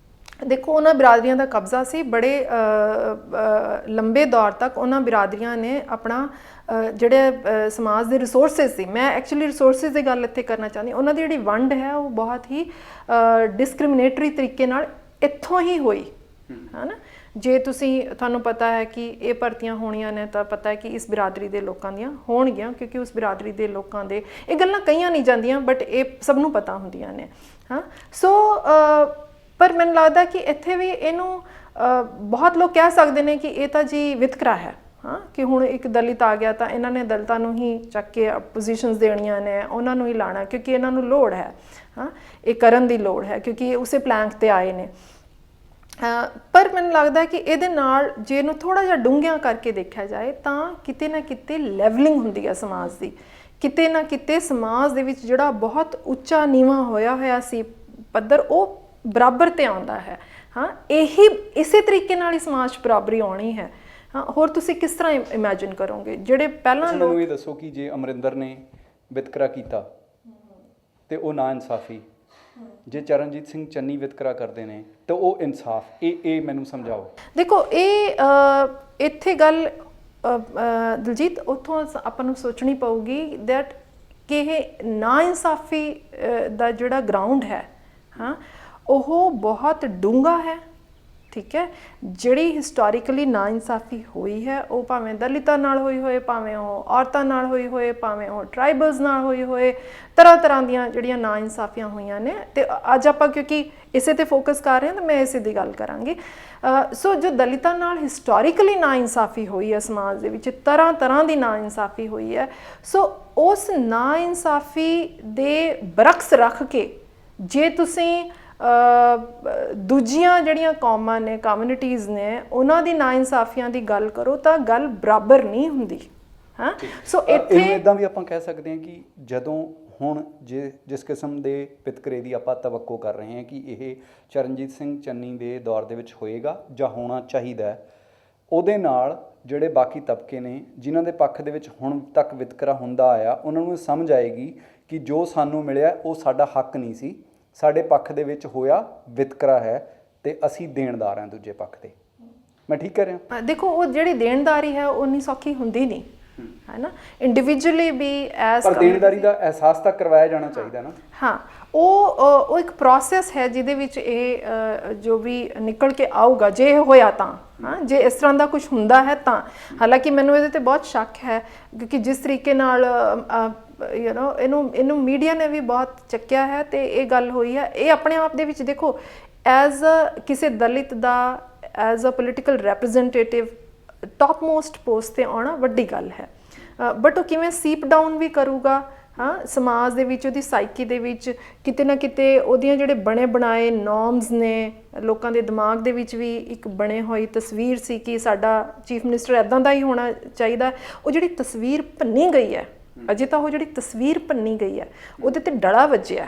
ਦੇਖੋ ਉਹਨਾਂ ਬਿਰਾਦਰੀਆਂ ਦਾ ਕਬਜ਼ਾ ਸੀ, ਬੜੇ ਲੰਬੇ ਦੌਰ ਤੱਕ ਉਹਨਾਂ ਬਿਰਾਦਰੀਆਂ ਨੇ ਆਪਣਾ ਜਿਹੜੇ ਸਮਾਜ ਦੇ ਰਿਸੋਰਸਿਸ ਸੀ, ਮੈਂ ਐਕਚੁਅਲੀ ਰਿਸੋਰਸਿਸ ਦੀ ਗੱਲ ਇੱਥੇ ਕਰਨਾ ਚਾਹੁੰਦੀ, ਉਹਨਾਂ ਦੀ ਜਿਹੜੀ ਵੰਡ ਹੈ ਉਹ ਬਹੁਤ ਹੀ ਡਿਸਕ੍ਰਿਮੀਨੇਟਰੀ ਤਰੀਕੇ ਨਾਲ ਇੱਥੋਂ ਹੀ ਹੋਈ ਹੈ ਨਾ। ਜੇ ਤੁਹਾਨੂੰ ਪਤਾ ਹੈ ਕਿ ਇਹ ਭਰਤੀਆਂ ਹੋਣੀਆਂ ਨੇ ਤਾਂ ਪਤਾ ਹੈ ਕਿ ਇਸ ਬਿਰਾਦਰੀ ਦੇ ਲੋਕਾਂ ਦੀਆਂ ਹੋਣਗੀਆਂ, ਕਿਉਂਕਿ ਉਸ ਬਿਰਾਦਰੀ ਦੇ ਲੋਕਾਂ ਦੇ ਇਹ ਗੱਲਾਂ ਕਹੀਆਂ ਨਹੀਂ ਜਾਂਦੀਆਂ ਬਟ ਇਹ ਸਭ ਨੂੰ ਪਤਾ ਹੁੰਦੀਆਂ ਨੇ। ਹਾਂ, ਸੋ ਪਰ ਮੈਨੂੰ ਲੱਗਦਾ ਕਿ ਇੱਥੇ ਵੀ ਇਹਨੂੰ ਬਹੁਤ ਲੋਕ ਕਹਿ ਸਕਦੇ ਨੇ ਕਿ ਇਹ ਤਾਂ ਜੀ ਵਿਤਕਰਾ ਹੈ। ਹਾਂ, ਕਿ ਹੁਣ ਇੱਕ ਦਲਿਤ ਆ ਗਿਆ ਤਾਂ ਇਹਨਾਂ ਨੇ ਦਲਿਤਾਂ ਨੂੰ ਹੀ ਚੱਕ ਕੇ ਪੋਜੀਸ਼ਨਸ ਦੇਣੀਆਂ ਨੇ, ਉਹਨਾਂ ਨੂੰ ਹੀ ਲਾਣਾ, ਕਿਉਂਕਿ ਇਹਨਾਂ ਨੂੰ ਲੋੜ ਹੈ। ਹਾਂ, ਇਹ ਕਰਨ ਦੀ ਲੋੜ ਹੈ ਕਿਉਂਕਿ ਇਹ ਉਸੇ ਪਲੈਂਕ ਤੇ ਆਏ ਨੇ। ਪਰ ਮੈਨੂੰ ਲੱਗਦਾ ਕਿ ਇਹਦੇ ਨਾਲ ਜੇ ਇਹਨੂੰ ਥੋੜ੍ਹਾ ਜਿਹਾ ਡੂੰਘਿਆਂ ਕਰਕੇ ਦੇਖਿਆ ਜਾਏ ਤਾਂ ਕਿਤੇ ਨਾ ਕਿਤੇ ਲੈਵਲਿੰਗ ਹੁੰਦੀ ਹੈ ਸਮਾਜ ਦੀ, ਕਿਤੇ ਨਾ ਕਿਤੇ ਸਮਾਜ ਦੇ ਵਿੱਚ ਜਿਹੜਾ ਬਹੁਤ ਉੱਚਾ ਨੀਵਾਂ ਹੋਇਆ ਸੀ ਪੱਧਰ, ਉਹ ਬਰਾਬਰ ਤੇ ਆਉਂਦਾ ਹੈ। ਹਾਂ, ਇਸੇ ਤਰੀਕੇ ਨਾਲ ਹੀ ਸਮਾਜ ਬਰਾਬਰੀ ਆਉਣੀ ਹੈ। ਹਾਂ, ਹੋਰ ਤੁਸੀਂ ਕਿਸ ਤਰ੍ਹਾਂ ਇਮੇਜਿਨ ਕਰੋਗੇ ਜਿਹੜੇ ਪਹਿਲਾਂ ਮੈਨੂੰ ਇਹ ਦੱਸੋ ਕਿ ਜੇ ਅਮਰਿੰਦਰ ਨੇ ਵਿਤਕਰਾ ਕੀਤਾ ਤੇ ਉਹ ਨਾ ਇਨਸਾਫੀ, ਜੇ ਚਰਨਜੀਤ ਸਿੰਘ ਚੰਨੀ ਵਿਤਕਰਾ ਕਰਦੇ ਨੇ ਤਾਂ ਉਹ ਇਨਸਾਫ, ਇਹ ਮੈਨੂੰ ਸਮਝਾਓ। ਦੇਖੋ ਇੱਥੇ ਗੱਲ ਦਲਜੀਤ ਉੱਥੋਂ ਆਪਾਂ ਨੂੰ ਸੋਚਣੀ ਪਊਗੀ ਦੈਟ ਕਿ ਇਹ ਨਾ ਇਨਸਾਫੀ ਦਾ ਜਿਹੜਾ ਗਰਾਊਂਡ ਹੈ, ਹਾਂ, ਉਹ ਬਹੁਤ ਡੂੰਘਾ ਹੈ। ਠੀਕ ਹੈ, ਜਿਹੜੀ ਹਿਸਟੋਰੀਕਲੀ ਨਾ ਇਨਸਾਫੀ ਹੋਈ ਹੈ ਉਹ ਭਾਵੇਂ ਦਲਿਤਾਂ ਨਾਲ ਹੋਈ ਹੋਏ, ਭਾਵੇਂ ਉਹ ਔਰਤਾਂ ਨਾਲ ਹੋਈ ਹੋਏ, ਭਾਵੇਂ ਉਹ ਟਰਾਈਬਲਸ ਨਾਲ ਹੋਈ ਹੋਏ, ਤਰ੍ਹਾਂ ਦੀਆਂ ਜਿਹੜੀਆਂ ਨਾ ਇਨਸਾਫੀਆਂ ਹੋਈਆਂ ਨੇ। ਤੇ ਅੱਜ ਆਪਾਂ ਕਿਉਂਕਿ ਇਸੇ ਤੇ ਫੋਕਸ ਕਰ ਰਹੇ ਹਾਂ ਤਾਂ ਮੈਂ ਇਸੇ ਦੀ ਗੱਲ ਕਰਾਂਗੀ। ਸੋ ਜੋ ਦਲਿਤਾਂ ਨਾਲ ਹਿਸਟੋਰੀਕਲੀ ਨਾ ਇਨਸਾਫੀ ਹੋਈ ਹੈ ਸਮਾਜ ਦੇ ਵਿੱਚ, ਤਰ੍ਹਾਂ ਦੀ ਨਾ ਇਨਸਾਫੀ ਹੋਈ ਹੈ, ਸੋ ਉਸ ਨਾ ਇਨਸਾਫੀ ਦੇ ਬਰਕਸ ਰੱਖ ਕੇ ਜੇ ਤੁਸੀਂ ਦੂਜੀਆਂ ਜਿਹੜੀਆਂ ਕੌਮਾਂ ਨੇ, ਕਮਿਊਨਿਟੀਜ਼ ਨੇ, ਉਹਨਾਂ ਦੀ ਨਾ ਇਨਸਾਫੀਆਂ ਦੀ ਗੱਲ ਕਰੋ ਤਾਂ ਗੱਲ ਬਰਾਬਰ ਨਹੀਂ ਹੁੰਦੀ। ਹਾਂ, ਸੋ ਇੱਥੇ ਇੱਦਾਂ ਵੀ ਆਪਾਂ ਕਹਿ ਸਕਦੇ ਹਾਂ ਕਿ ਜਦੋਂ ਹੁਣ ਜਿਸ ਕਿਸਮ ਦੇ ਵਿਤਕਰੇ ਦੀ ਆਪਾਂ ਤਵੱਕੋ ਕਰ ਰਹੇ ਹਾਂ ਕਿ ਇਹ ਚਰਨਜੀਤ ਸਿੰਘ ਚੰਨੀ ਦੇ ਦੌਰ ਦੇ ਵਿੱਚ ਹੋਏਗਾ ਜਾਂ ਹੋਣਾ ਚਾਹੀਦਾ ਹੈ, ਉਹਦੇ ਨਾਲ ਜਿਹੜੇ ਬਾਕੀ ਤਬਕੇ ਨੇ ਜਿਨ੍ਹਾਂ ਦੇ ਪੱਖ ਦੇ ਵਿੱਚ ਹੁਣ ਤੱਕ ਵਿਤਕਰਾ ਹੁੰਦਾ ਆਇਆ, ਉਹਨਾਂ ਨੂੰ ਸਮਝ ਆਏਗੀ ਕਿ ਜੋ ਸਾਨੂੰ ਮਿਲਿਆ ਉਹ ਸਾਡਾ ਹੱਕ ਨਹੀਂ ਸੀ, ਸਾਡੇ ਪੱਖ ਦੇ ਵਿੱਚ ਹੋਇਆ ਵਿਤਕਰਾ ਹੈ ਤੇ ਅਸੀਂ ਦੇਣਦਾਰ ਹਾਂ ਦੂਜੇ ਪੱਖ ਦੇ। ਮੈਂ ਠੀਕ ਕਰ ਰਿਹਾ? ਦੇਖੋ, ਉਹ ਜਿਹੜੀ ਦੇਣਦਾਰੀ ਹੈ ਉਹ ਨਹੀਂ ਸੌਖੀ ਹੁੰਦੀ ਨਹੀਂ, ਹੈ ਨਾ। ਇੰਡੀਵਿਜੂਅਲੀ ਵੀ ਐਜ਼ ਪਰ ਦੇਣਦਾਰੀ ਦਾ ਅਹਿਸਾਸ ਤਾਂ ਕਰਵਾਇਆ ਜਾਣਾ ਚਾਹੀਦਾ ਨਾ। ਹਾਂ, ਉਹ ਇੱਕ ਪ੍ਰੋਸੈਸ ਹੈ ਜਿਹਦੇ ਵਿੱਚ ਇਹ ਜੋ ਵੀ ਨਿਕਲ ਕੇ ਆਊਗਾ, ਜੇ ਇਹ ਹੋਇਆ ਤਾਂ। ਹਾਂ, ਜੇ ਇਸ ਤਰ੍ਹਾਂ ਦਾ ਕੁਝ ਹੁੰਦਾ ਹੈ ਤਾਂ, ਹਾਲਾਂਕਿ ਮੈਨੂੰ ਇਹਦੇ ਤੇ ਬਹੁਤ ਸ਼ੱਕ ਹੈ ਕਿਉਂਕਿ ਜਿਸ ਤਰੀਕੇ ਨਾਲ ਇਹਨੂੰ ਮੀਡੀਆ ਨੇ ਵੀ ਬਹੁਤ ਚੱਕਿਆ ਹੈ ਤੇ ਇਹ ਗੱਲ ਹੋਈ ਹੈ। ਇਹ ਆਪਣੇ ਆਪ ਦੇ ਵਿੱਚ ਦੇਖੋ, ਐਜ਼ ਕਿਸੇ ਦਲਿਤ ਦਾ as a political representative top most post ਤੇ ਆਉਣਾ ਵੱਡੀ ਗੱਲ ਹੈ, ਬਟ ਉਹ ਕਿਵੇਂ ਸੀਪ ਡਾਊਨ ਵੀ ਕਰੂਗਾ। ਹਾਂ, ਸਮਾਜ ਦੇ ਵਿੱਚ, ਉਹਦੀ ਸਾਈਕੀ ਦੇ ਵਿੱਚ ਕਿਤੇ ਨਾ ਕਿਤੇ ਉਹਦੀਆਂ ਜਿਹੜੇ ਬਣੇ ਬਣਾਏ ਨੋਰਮਸ ਨੇ, ਲੋਕਾਂ ਦੇ ਦਿਮਾਗ ਦੇ ਵਿੱਚ ਵੀ ਇੱਕ ਬਣੇ ਹੋਈ ਤਸਵੀਰ ਸੀ ਕਿ ਸਾਡਾ ਚੀਫ ਮਿਨਿਸਟਰ ਇੱਦਾਂ ਦਾ ਹੀ ਹੋਣਾ ਚਾਹੀਦਾ। ਉਹ ਜਿਹੜੀ ਤਸਵੀਰ ਭੰਨੀ ਗਈ ਹੈ, ਅਜੇ ਤਾਂ ਉਹ ਜਿਹੜੀ ਤਸਵੀਰ ਭੰਨੀ ਗਈ ਹੈ ਉਹਦੇ ਤੇ ਡਲਾ ਵੱਜਿਆ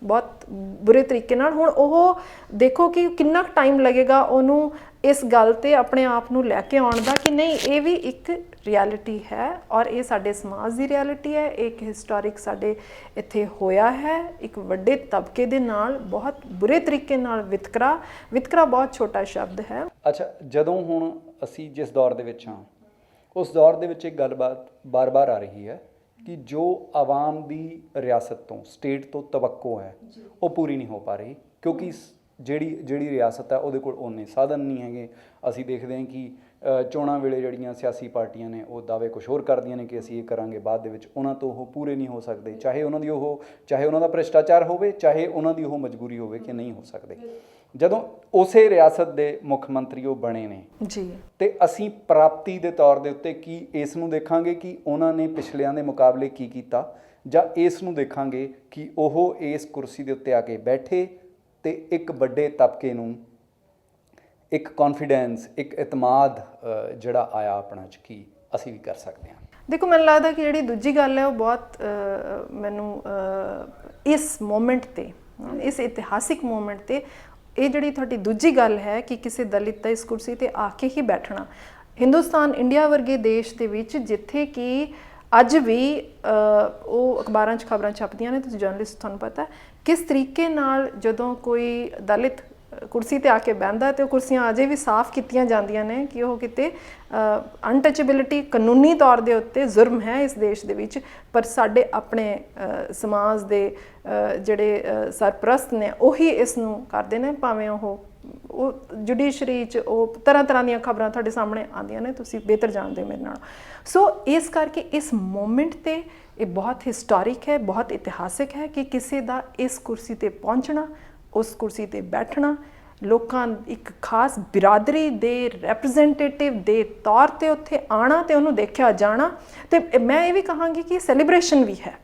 ਬਹੁਤ ਬੁਰੇ ਤਰੀਕੇ ਨਾਲ। ਹੁਣ ਉਹ ਦੇਖੋ ਕਿ ਕਿੰਨਾ ਟਾਈਮ ਲੱਗੇਗਾ ਉਹਨੂੰ ਇਸ ਗੱਲ ਤੇ ਆਪਣੇ ਆਪ ਨੂੰ ਲੈ ਕੇ ਆਉਣ ਦਾ ਕਿ ਨਹੀਂ, ਇਹ ਵੀ ਇੱਕ ਰਿਐਲਿਟੀ ਹੈ ਔਰ ਇਹ ਸਾਡੇ ਸਮਾਜ ਦੀ ਰਿਐਲਿਟੀ ਹੈ। ਇੱਕ ਹਿਸਟੋਰਿਕ ਸਾਡੇ ਇੱਥੇ ਹੋਇਆ ਹੈ, ਇੱਕ ਵੱਡੇ ਤਬਕੇ ਦੇ ਨਾਲ ਬਹੁਤ ਬੁਰੇ ਤਰੀਕੇ ਨਾਲ ਵਿਤਕਰਾ ਬਹੁਤ ਛੋਟਾ ਸ਼ਬਦ ਹੈ। ਅੱਛਾ, ਜਦੋਂ ਹੁਣ ਅਸੀਂ ਜਿਸ ਦੌਰ ਦੇ ਵਿੱਚ ਹਾਂ, ਉਸ ਦੌਰ ਦੇ ਵਿੱਚ ਇੱਕ ਗੱਲਬਾਤ ਬਾਰ-ਬਾਰ ਆ ਰਹੀ ਹੈ ਕਿ ਜੋ ਆਵਾਮ ਦੀ ਰਿਆਸਤ ਤੋਂ, ਸਟੇਟ ਤੋਂ ਤਵੱਕੋ ਹੈ ਉਹ ਪੂਰੀ ਨਹੀਂ ਹੋ ਪਾ ਰਹੀ ਕਿਉਂਕਿ ਜਿਹੜੀ ਰਿਆਸਤ ਹੈ ਉਹਦੇ ਕੋਲ ਓਨੇ ਸਾਧਨ ਨਹੀਂ ਹੈਗੇ। ਅਸੀਂ ਦੇਖਦੇ ਹਾਂ ਕਿ ਚੋਣਾਂ ਵੇਲੇ ਜਿਹੜੀਆਂ ਸਿਆਸੀ ਪਾਰਟੀਆਂ ਨੇ ਉਹ ਦਾਅਵੇ ਕੁਛ ਹੋਰ ਕਰਦੀਆਂ ਨੇ ਕਿ ਅਸੀਂ ਇਹ ਕਰਾਂਗੇ, ਬਾਅਦ ਦੇ ਵਿੱਚ ਉਹਨਾਂ ਤੋਂ ਉਹ ਪੂਰੇ ਨਹੀਂ ਹੋ ਸਕਦੇ, ਚਾਹੇ ਉਹਨਾਂ ਦਾ ਭ੍ਰਿਸ਼ਟਾਚਾਰ ਹੋਵੇ, ਚਾਹੇ ਉਹਨਾਂ ਦੀ ਉਹ ਮਜਬੂਰੀ ਹੋਵੇ ਕਿ ਨਹੀਂ ਹੋ ਸਕਦੇ। ਜਦੋਂ ਉਸੇ ਰਿਆਸਤ ਦੇ ਮੁੱਖ ਮੰਤਰੀ ਉਹ ਬਣੇ ਨੇ ਜੀ, ਤੇ ਅਸੀਂ ਪ੍ਰਾਪਤੀ ਦੇ ਤੌਰ ਦੇ ਉੱਤੇ ਕੀ ਇਸ ਨੂੰ ਦੇਖਾਂਗੇ ਕਿ ਉਹਨਾਂ ਨੇ ਪਿਛਲਿਆਂ ਦੇ ਮੁਕਾਬਲੇ ਕੀ ਕੀਤਾ, ਜਾਂ ਇਸ ਨੂੰ ਦੇਖਾਂਗੇ ਕਿ ਉਹ ਇਸ ਕੁਰਸੀ ਦੇ ਉੱਤੇ ਆ ਕੇ ਬੈਠੇ ਤੇ ਇੱਕ ਵੱਡੇ ਤਬਕੇ ਨੂੰ ਇੱਕ ਕੌਨਫੀਡੈਂਸ, ਇੱਕ ਇਤਮਾਦ ਜਿਹੜਾ ਆਇਆ ਆਪਣਾ 'ਚ ਕਿ ਅਸੀਂ ਵੀ ਕਰ ਸਕਦੇ ਹਾਂ। ਦੇਖੋ, ਮੈਨੂੰ ਲੱਗਦਾ ਕਿ ਜਿਹੜੀ ਦੂਜੀ ਗੱਲ ਹੈ ਉਹ ਬਹੁਤ ਮੈਨੂੰ ਇਸ ਮੋਮੈਂਟ ਤੇ ਇਸ ਇਤਿਹਾਸਿਕ ਮੂਮੈਂਟ ਤੇ ਇਹ ਜਿਹੜੀ ਤੁਹਾਡੀ ਦੂਜੀ ਗੱਲ ਹੈ ਕਿ ਕਿਸੇ ਦਲਿਤ ਦਾ ਇਸ ਕੁਰਸੀ ਤੇ ਆ ਕੇ ਹੀ ਬੈਠਣਾ, ਹਿੰਦੁਸਤਾਨ ਇੰਡੀਆ ਵਰਗੇ ਦੇਸ਼ ਦੇ ਵਿੱਚ ਜਿੱਥੇ ਕਿ ਅੱਜ ਵੀ ਉਹ ਅਖਬਾਰਾਂ 'ਚ ਖਬਰਾਂ ਛਪਦੀਆਂ ਨੇ, ਤੁਸੀਂ ਜਰਨਲਿਸਟ, ਤੁਹਾਨੂੰ ਪਤਾ ਕਿਸ ਤਰੀਕੇ ਨਾਲ ਜਦੋਂ ਕੋਈ ਦਲਿਤ ਕੁਰਸੀ ਤੇ ਆ ਕੇ ਬਹਿੰਦਾ ਤੇ ਉਹ ਕੁਰਸੀਆਂ ਅਜੇ ਵੀ ਸਾਫ਼ ਕੀਤੀਆਂ ਜਾਂਦੀਆਂ ਨੇ ਕਿ ਉਹ ਕਿਤੇ ਅਨਟਚੇਬਿਲਿਟੀ ਕਾਨੂੰਨੀ ਤੌਰ ਦੇ ਉੱਤੇ ਜ਼ੁਰਮ ਹੈ ਇਸ ਦੇਸ਼ ਦੇ ਵਿੱਚ। ਪਰ ਸਾਡੇ ਆਪਣੇ ਸਮਾਜ ਦੇ ਜਿਹੜੇ ਸਰਪ੍ਰਸਤ ਨੇ ਉਹੀ ਇਸ ਨੂੰ ਕਰਦੇ ਨੇ, ਭਾਵੇਂ ਉਹ ਜੁਡੀਸ਼ਰੀ 'ਚ ਉਹ ਤਰ੍ਹਾਂ ਦੀਆਂ ਖਬਰਾਂ ਤੁਹਾਡੇ ਸਾਹਮਣੇ ਆਉਂਦੀਆਂ ਨੇ, ਤੁਸੀਂ ਬਿਹਤਰ ਜਾਣਦੇ ਹੋ ਮੇਰੇ ਨਾਲ। ਸੋ ਇਸ ਕਰਕੇ ਇਸ ਮੂਮੈਂਟ 'ਤੇ ਇਹ ਬਹੁਤ ਹਿਸਟੋਰਿਕ ਹੈ, ਬਹੁਤ ਇਤਿਹਾਸਿਕ ਹੈ ਕਿ ਕਿਸੇ ਦਾ ਇਸ ਕੁਰਸੀ 'ਤੇ ਪਹੁੰਚਣਾ, ਉਸ ਕੁਰਸੀ 'ਤੇ ਬੈਠਣਾ, ਲੋਕਾਂ ਇੱਕ ਖਾਸ ਬਿਰਾਦਰੀ ਦੇ ਰਿਪਰੈਜ਼ੈਂਟੇਟਿਵ ਦੇ ਤੌਰ 'ਤੇ ਉੱਥੇ ਆਉਣਾ ਤੇ ਉਹਨੂੰ ਦੇਖਿਆ ਜਾਣਾ। ਤੇ ਮੈਂ ਇਹ ਵੀ ਕਹਾਂਗੀ ਕਿ ਸੈਲੀਬ੍ਰੇਸ਼ਨ ਵੀ ਹੈ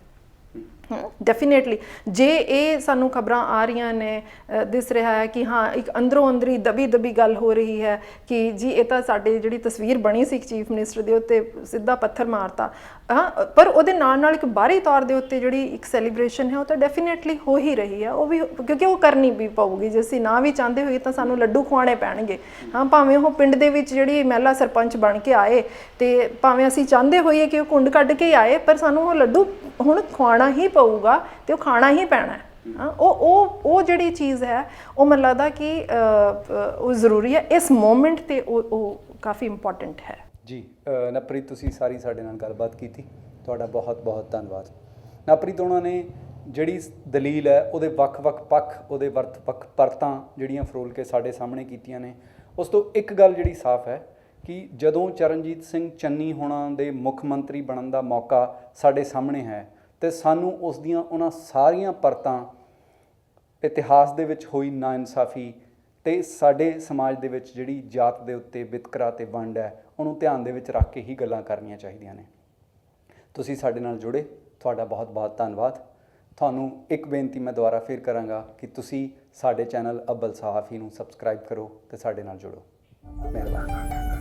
ਡੈਫੀਨੇਟਲੀ। ਜੇ ਇਹ ਸਾਨੂੰ ਖਬਰਾਂ ਆ ਰਹੀਆਂ ਨੇ, ਦਿਸ ਰਿਹਾ ਹੈ ਕਿ ਹਾਂ ਇੱਕ ਅੰਦਰੋਂ ਅੰਦਰੀ ਦਬੀ ਗੱਲ ਹੋ ਰਹੀ ਹੈ ਕਿ ਜੀ ਇਹ ਤਾਂ ਸਾਡੇ ਜਿਹੜੀ ਤਸਵੀਰ ਬਣੀ ਸੀ ਚੀਫ ਮਿਨਿਸਟਰ ਦੇ ਉੱਤੇ ਸਿੱਧਾ ਪੱਥਰ ਮਾਰਤਾ, ਹਾਂ, ਪਰ ਉਹਦੇ ਨਾਲ ਇੱਕ ਬਾਹਰੀ ਤੌਰ ਦੇ ਉੱਤੇ ਜਿਹੜੀ ਇੱਕ ਸੈਲੀਬ੍ਰੇਸ਼ਨ ਹੈ ਉਹ ਤਾਂ ਡੈਫੀਨੇਟਲੀ ਹੋ ਹੀ ਰਹੀ ਹੈ। ਉਹ ਵੀ ਕਿਉਂਕਿ ਉਹ ਕਰਨੀ ਵੀ ਪਊਗੀ, ਜੇ ਅਸੀਂ ਨਾ ਵੀ ਚਾਹੁੰਦੇ ਹੋਈਏ ਤਾਂ ਸਾਨੂੰ ਲੱਡੂ ਖਵਾਉਣੇ ਪੈਣਗੇ। ਹਾਂ, ਭਾਵੇਂ ਉਹ ਪਿੰਡ ਦੇ ਵਿੱਚ ਜਿਹੜੀ ਮਹਿਲਾ ਸਰਪੰਚ ਬਣ ਕੇ ਆਏ ਤੇ ਭਾਵੇਂ ਅਸੀਂ ਚਾਹੁੰਦੇ ਹੋਈਏ ਕਿ ਉਹ ਕੁੰਡ ਕੱਢ ਕੇ ਆਏ, ਪਰ ਸਾਨੂੰ ਉਹ ਲੱਡੂ ਹੁਣ ਖਵਾਉਣਾ ਹੀ ਪਊਗਾ ਤੇ ਉਹ ਖਾਣਾ ਹੀ ਪੈਣਾ। ਹਾਂ, ਉਹ ਜਿਹੜੀ ਚੀਜ਼ ਹੈ ਉਹ ਮੈਨੂੰ ਲੱਗਦਾ ਕਿ ਉਹ ਜ਼ਰੂਰੀ ਹੈ ਇਸ ਮੂਮੈਂਟ ਤੇ, ਉਹ ਕਾਫੀ ਇੰਪੋਰਟੈਂਟ ਹੈ। ਜੀ ਨਵਪ੍ਰੀਤ, ਤੁਸੀਂ ਸਾਰੀ ਸਾਡੇ ਨਾਲ ਗੱਲਬਾਤ ਕੀਤੀ, ਤੁਹਾਡਾ ਬਹੁਤ ਬਹੁਤ ਧੰਨਵਾਦ। ਨਵਪ੍ਰੀਤ ਉਹਨਾਂ ਨੇ ਜਿਹੜੀ ਦਲੀਲ ਹੈ ਉਹਦੇ ਵੱਖ-ਵੱਖ ਪੱਖ, ਉਹਦੇ ਵੱਖ ਪਰਤਾਂ ਜਿਹੜੀਆਂ ਫਰੋਲ ਕੇ ਸਾਡੇ ਸਾਹਮਣੇ ਕੀਤੀਆਂ ਨੇ। ਉਸ ਤੋਂ ਇੱਕ ਗੱਲ ਜਿਹੜੀ ਸਾਫ਼ ਹੈ ਕਿ ਜਦੋਂ ਚਰਨਜੀਤ ਸਿੰਘ ਚੰਨੀ ਹੋਣਾ ਦੇ ਮੁੱਖ ਮੰਤਰੀ ਬਣਨ ਦਾ ਮੌਕਾ ਸਾਡੇ ਸਾਹਮਣੇ ਹੈ ਤੇ ਸਾਨੂੰ ਉਸ ਦੀਆਂ ਉਹਨਾਂ ਸਾਰੀਆਂ ਪਰਤਾਂ, ਇਤਿਹਾਸ ਦੇ ਵਿੱਚ ਹੋਈ ਨਾਇਨਸਾਫੀ ਤੇ ਸਾਡੇ ਸਮਾਜ ਦੇ ਵਿੱਚ ਜਿਹੜੀ ਜਾਤ ਦੇ ਉੱਤੇ ਵਿਤਕਰਾ ਤੇ ਵੰਡ ਹੈ ਉਹਨੂੰ ਧਿਆਨ ਦੇ ਵਿੱਚ ਰੱਖ ਕੇ ਹੀ ਗੱਲਾਂ ਕਰਨੀਆਂ ਚਾਹੀਦੀਆਂ ਨੇ। ਤੁਸੀਂ ਸਾਡੇ ਨਾਲ ਜੁੜੇ, ਤੁਹਾਡਾ ਬਹੁਤ ਬਹੁਤ ਧੰਨਵਾਦ। ਤੁਹਾਨੂੰ ਇੱਕ ਬੇਨਤੀ ਮੈਂ ਦੁਬਾਰਾ ਫਿਰ ਕਰਾਂਗਾ ਕਿ ਤੁਸੀਂ ਸਾਡੇ ਚੈਨਲ ਅੱਬਲ ਸਹਾਫੀ ਨੂੰ ਸਬਸਕ੍ਰਾਈਬ ਕਰੋ ਤੇ ਸਾਡੇ ਨਾਲ ਜੁੜੋ। ਮਿਹਰਬਾਨੀ।